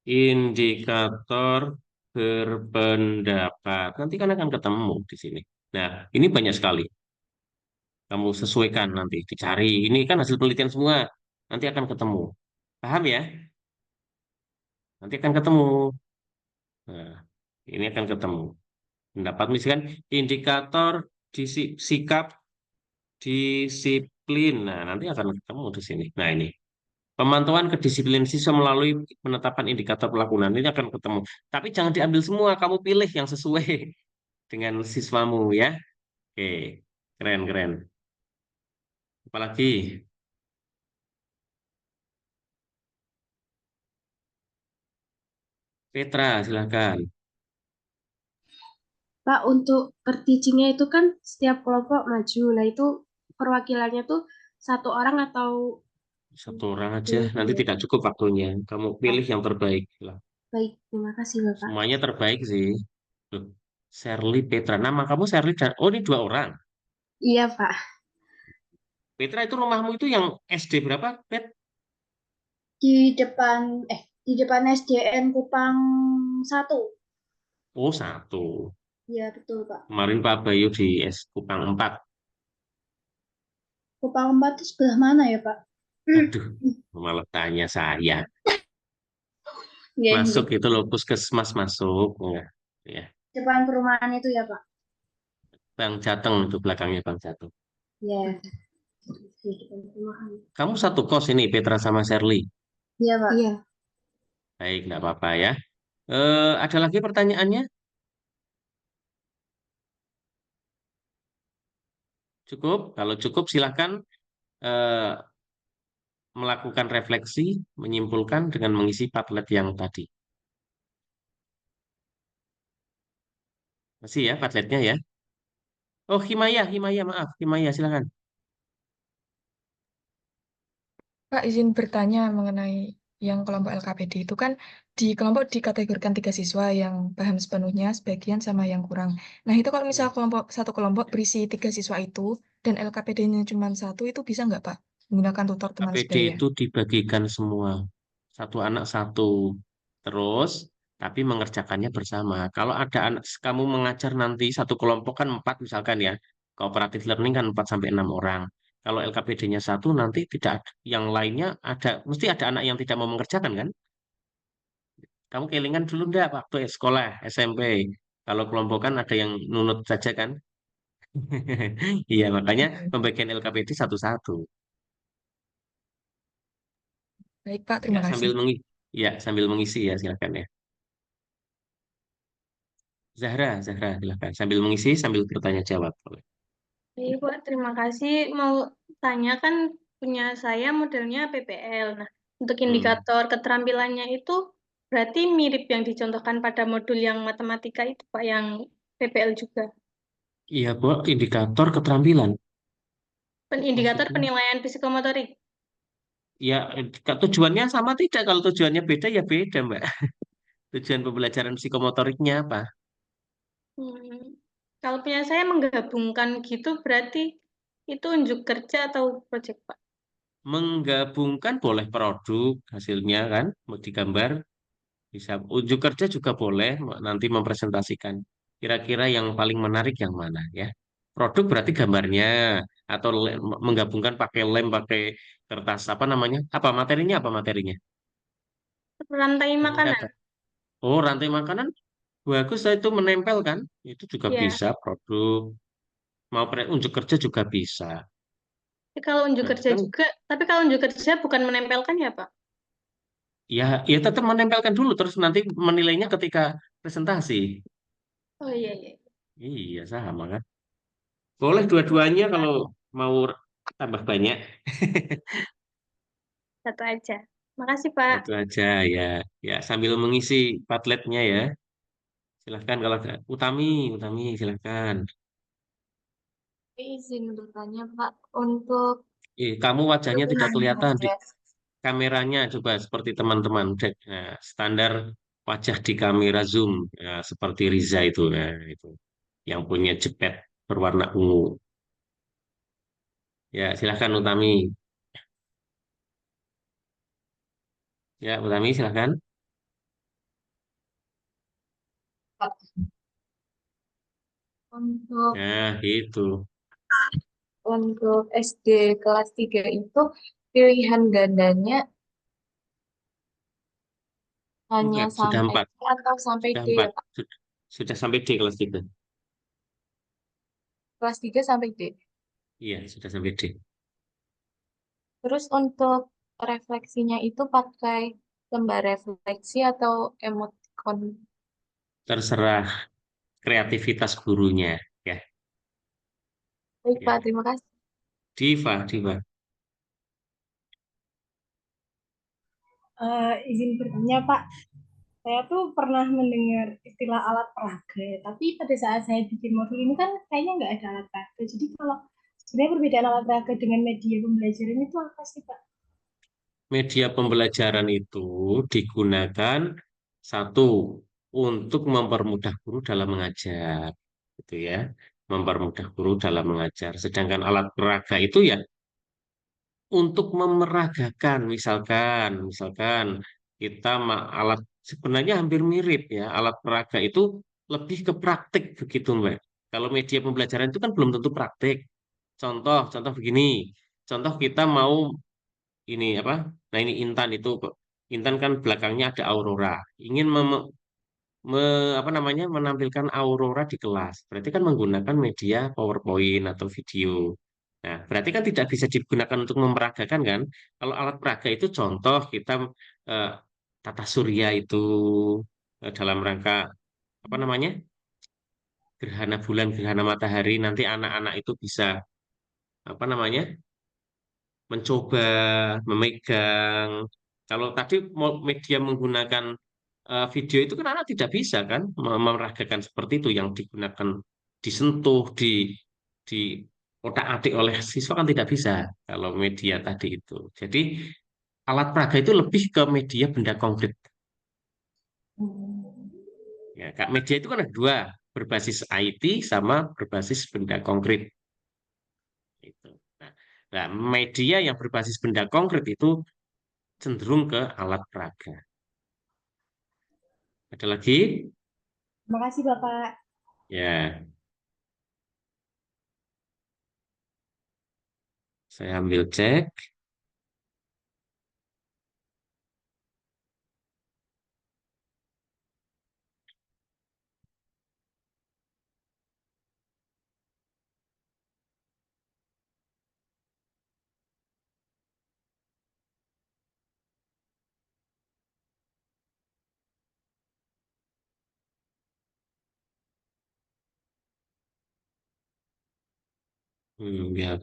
Indikator berpendapat. Nanti kan akan ketemu di sini. Nah, ini banyak sekali. Kamu sesuaikan nanti, dicari. Ini kan hasil penelitian semua. Nanti akan ketemu. Paham ya? Nanti akan ketemu. Nah, ini akan ketemu. Pendapat misalkan indikator sikap disiplin. Nah, nanti akan ketemu di sini. Nah, ini. Pemantauan kedisiplinan siswa melalui penetapan indikator pelakuan. Ini akan ketemu. Tapi jangan diambil semua. Kamu pilih yang sesuai dengan siswamu ya. Oke, keren. Apalagi Petra, silakan. Pak, untuk per teaching-nya itu kan setiap kelompok maju. Nah, itu perwakilannya tuh satu orang atau Satu orang aja, lebih nanti ya? tidak cukup waktunya. Kamu pilih yang terbaik lah. Baik, terima kasih Bapak. Semuanya terbaik sih. Loh, Shirley Petra. Nama kamu Shirley dan oh ini 2 orang. Iya, Pak. Petra itu rumahmu itu yang SD berapa, Pet? Di depan SDN Kupang 1. Oh, 1. Iya, betul, Pak. Kemarin Pak Bayu di Kupang 4. Kupang 4 itu sebelah mana ya, Pak? Aduh, malah tanya saya. Iya, Masuk itu loh, puskesmas masuk. Enggak. Ya. depan perumahan itu ya, Pak? Bang Jateng itu belakangnya Bang Jateng. Iya, di depan perumahan. Kamu satu kos ini Petra sama Shirley. Iya, Pak. Iya. Baik, enggak apa-apa ya. Ada lagi pertanyaannya? Cukup? Kalau cukup silahkan eh, melakukan refleksi, menyimpulkan dengan mengisi Padlet yang tadi. Masih ya Padletnya ya? Oh, Himaya, maaf. Himaya, silakan. Pak, izin bertanya mengenai yang kelompok LKPD itu kan di kelompok dikategorikan 3 siswa yang paham sepenuhnya, sebagian sama yang kurang. Nah, itu kalau misal satu kelompok berisi 3 siswa itu dan LKPD-nya cuma 1, itu bisa nggak, Pak? Menggunakan tutor teman KPD sebaya. itu dibagikan semua. Satu anak satu. Terus tapi mengerjakannya bersama. Kalau ada anak, kamu mengajar nanti satu kelompok kan 4 misalkan ya, cooperative learning kan 4 sampai 6 orang. Kalau LKPD-nya satu nanti tidak yang lainnya ada, mesti ada anak yang tidak mau mengerjakan kan? Kamu kelingan dulu enggak waktu sekolah SMP? Kalau kelompokan ada yang nunut saja kan? Iya, makanya pembagian LKPD satu-satu. Baik, Pak, Ya, terima kasih. sambil mengisi ya silakan ya. Zahra, Zahra silakan. Sambil mengisi, sambil bertanya jawab. Iya, Pak, terima kasih. Mau tanya kan punya saya modelnya PPL. Nah, untuk Hmm. indikator keterampilannya itu berarti mirip yang dicontohkan pada modul yang matematika itu, Pak, yang PPL juga. Iya, Bu, indikator keterampilan. Indikator Maksudnya? penilaian psikomotorik. Ya, tujuannya sama tidak? Kalau tujuannya beda ya beda, Mbak. Tujuan pembelajaran psikomotoriknya apa? Hmm. Kalau punya saya menggabungkan gitu berarti itu unjuk kerja atau proyek, Pak? Menggabungkan boleh produk hasilnya kan, mau digambar, bisa unjuk kerja juga boleh, nanti mempresentasikan. Kira-kira yang paling menarik yang mana ya? Produk berarti gambarnya, atau menggabungkan pakai lem, pakai kertas, apa namanya? Apa materinya, apa materinya? Rantai Masih makanan. ada. Oh, rantai makanan bagus, itu menempel kan? Itu juga Ya. bisa produk. Mau unjuk kerja juga bisa. Nah, kan Tapi kalau unjuk kerja bukan menempelkan ya, Pak? ya tetap menempelkan dulu, terus nanti menilainya ketika presentasi. Oh iya iya. Iya, sama kan? Boleh dua-duanya kalau mau tambah banyak. Satu aja. Makasih, Pak. Itu aja ya. Ya, sambil mengisi Padletnya ya. Silahkan kalau ada. Utami, silahkan. Izin bertanya, Pak, untuk Kamu wajahnya tidak berkenaan kelihatan di aja. kameranya, coba seperti teman-teman. Nah, standar wajah di kamera Zoom, ya, seperti Riza itu, nah, itu yang punya jepet berwarna ungu. Ya, silahkan Utami. Ya, Utami silahkan. Pak. Untuk Nah, gitu. untuk SD kelas 3 itu pilihan gandanya hanya Enggak, sudah sampai empat. C atau sampai Sudah D empat. ya, Pak? Sudah sampai D kelas 3. Kelas 3 sampai D. Iya, sudah sampai D. Terus untuk refleksinya itu pakai lembar refleksi atau emoticon. Terserah kreativitas gurunya. Ya, Baik, Pak, ya. terima kasih. Diva. Izin bertanya, Pak. Saya tuh pernah mendengar istilah alat peraga, tapi pada saat saya bikin modul ini kan kayaknya nggak ada alat peraga. Jadi kalau sebenarnya perbedaan alat peraga dengan media pembelajaran itu apa sih, Pak? Media pembelajaran itu digunakan satu untuk mempermudah guru dalam mengajar, gitu ya. Mempermudah guru dalam mengajar. Sedangkan alat peraga itu ya untuk memeragakan, misalkan kita alat sebenarnya hampir mirip ya. Alat peraga itu lebih ke praktik begitu, Mbak. Kalau media pembelajaran itu kan belum tentu praktik. Contoh begini. Contoh kita mau ini apa? Nah, ini Intan itu Intan kan belakangnya ada Aurora. Ingin apa namanya menampilkan Aurora di kelas. Berarti kan menggunakan media PowerPoint atau video. Nah, berarti kan tidak bisa digunakan untuk memeragakan kan? Kalau alat peraga itu contoh kita eh, tata surya itu dalam rangka apa namanya? Gerhana bulan, gerhana matahari, nanti anak-anak itu bisa apa namanya? Mencoba, memegang. Kalau tadi media menggunakan video itu kan anak tidak bisa kan memeragakan seperti itu yang digunakan disentuh, di otak-atik oleh siswa kan tidak bisa kalau media tadi itu. Jadi alat peraga itu lebih ke media benda konkret. Ya, Kak, media itu kan ada dua, berbasis IT sama berbasis benda konkret. Itu. Nah, media yang berbasis benda konkret itu cenderung ke alat peraga. Ada lagi? Terima kasih Bapak. Ya, saya ambil cek. Ya,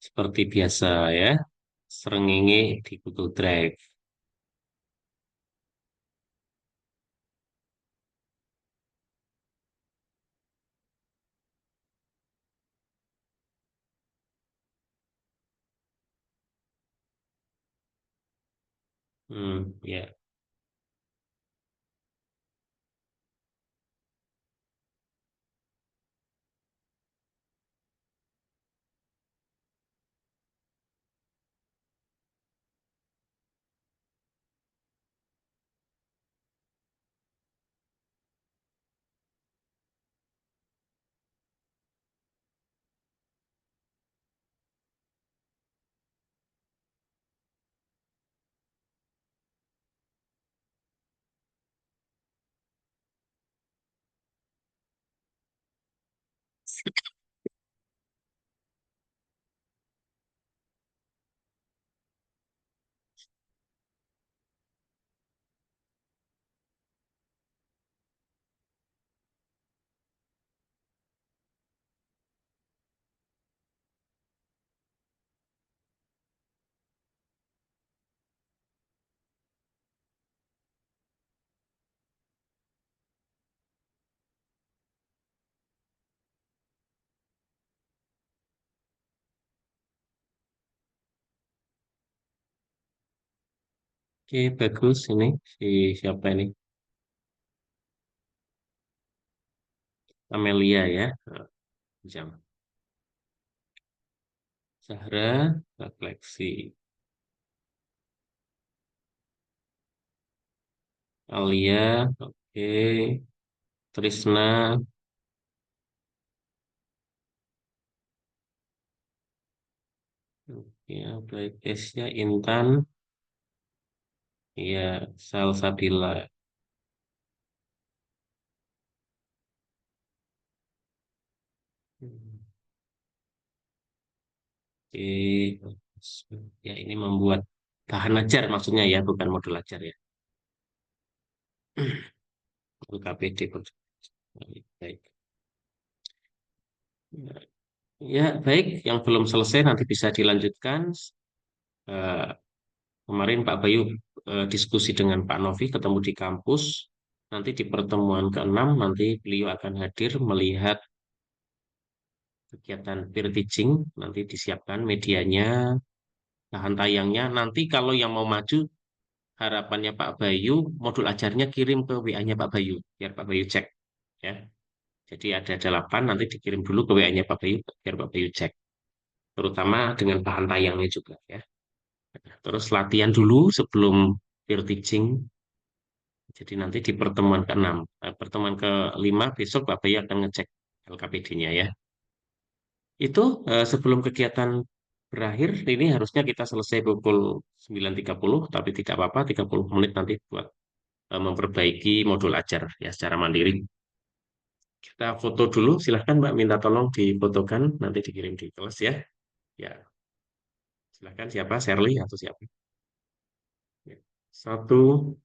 seperti biasa ya. Srengenge di Google Drive. Ya. Oke, bagus ini. Siapa ini? Amelia ya. Jam. Zahra, refleksi. Alia, oke. Trisna, ya, baik. Esnya Intan, ya, Salsabila. Oke, ya ini membuat bahan ajar maksudnya ya, bukan modul ajar ya. LKPD. Baik. Ya, baik. Yang belum selesai nanti bisa dilanjutkan. Eh, Kemarin Pak Bayu diskusi dengan Pak Novi ketemu di kampus. Nanti di pertemuan ke-6 nanti beliau akan hadir melihat kegiatan peer teaching. Nanti disiapkan medianya, bahan tayangnya. Nanti kalau yang mau maju, harapannya Pak Bayu, modul ajarnya kirim ke WA-nya Pak Bayu, biar Pak Bayu cek. Ya. Jadi ada 8, nanti dikirim dulu ke WA-nya Pak Bayu, biar Pak Bayu cek. Terutama dengan bahan tayangnya juga ya. Terus latihan dulu sebelum peer teaching. Jadi nanti di pertemuan ke-6, pertemuan ke-5 besok Pak Bayu akan ngecek LKPD-nya ya. Itu sebelum kegiatan berakhir, ini harusnya kita selesai pukul 9.30, tapi tidak apa-apa, 30 menit nanti buat memperbaiki modul ajar ya secara mandiri. Kita foto dulu, silahkan Mbak minta tolong difotokan, nanti dikirim di kelas ya. Ya, silahkan siapa, Shirley atau siapa? Ya. Satu,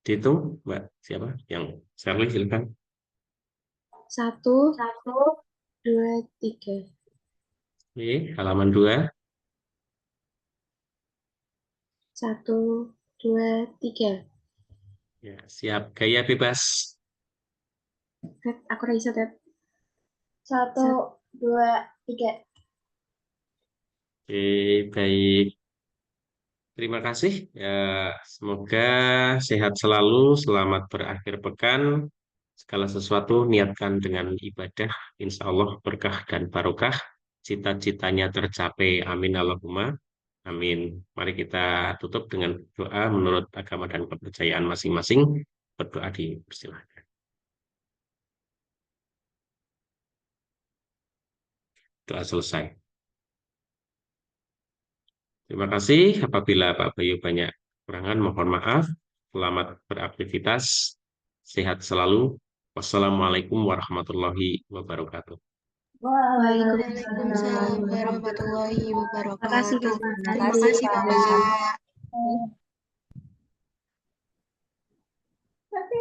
dihitung, Mbak, siapa? Yang Shirley silahkan. 1, 2, 3. Oke, halaman 2. 1, 2, 3. Ya, siap. Gaya bebas. Aku bisa tet. 1, 2, 3. Oke, baik. Terima kasih. Ya, semoga sehat selalu, selamat berakhir pekan. Segala sesuatu niatkan dengan ibadah, insya Allah berkah dan barokah. Cita-citanya tercapai. Amin Allahumma. Amin. Mari kita tutup dengan doa menurut agama dan kepercayaan masing-masing. berdoa dipersilahkan. Doa selesai. Terima kasih. Apabila Pak Bayu banyak kekurangan, mohon maaf. Selamat beraktivitas. Sehat selalu. Wassalamualaikum warahmatullahi wabarakatuh. Waalaikumsalam warahmatullahi Terima kasih, wabarakatuh. Kak. Terima kasih, Bapak. Tapi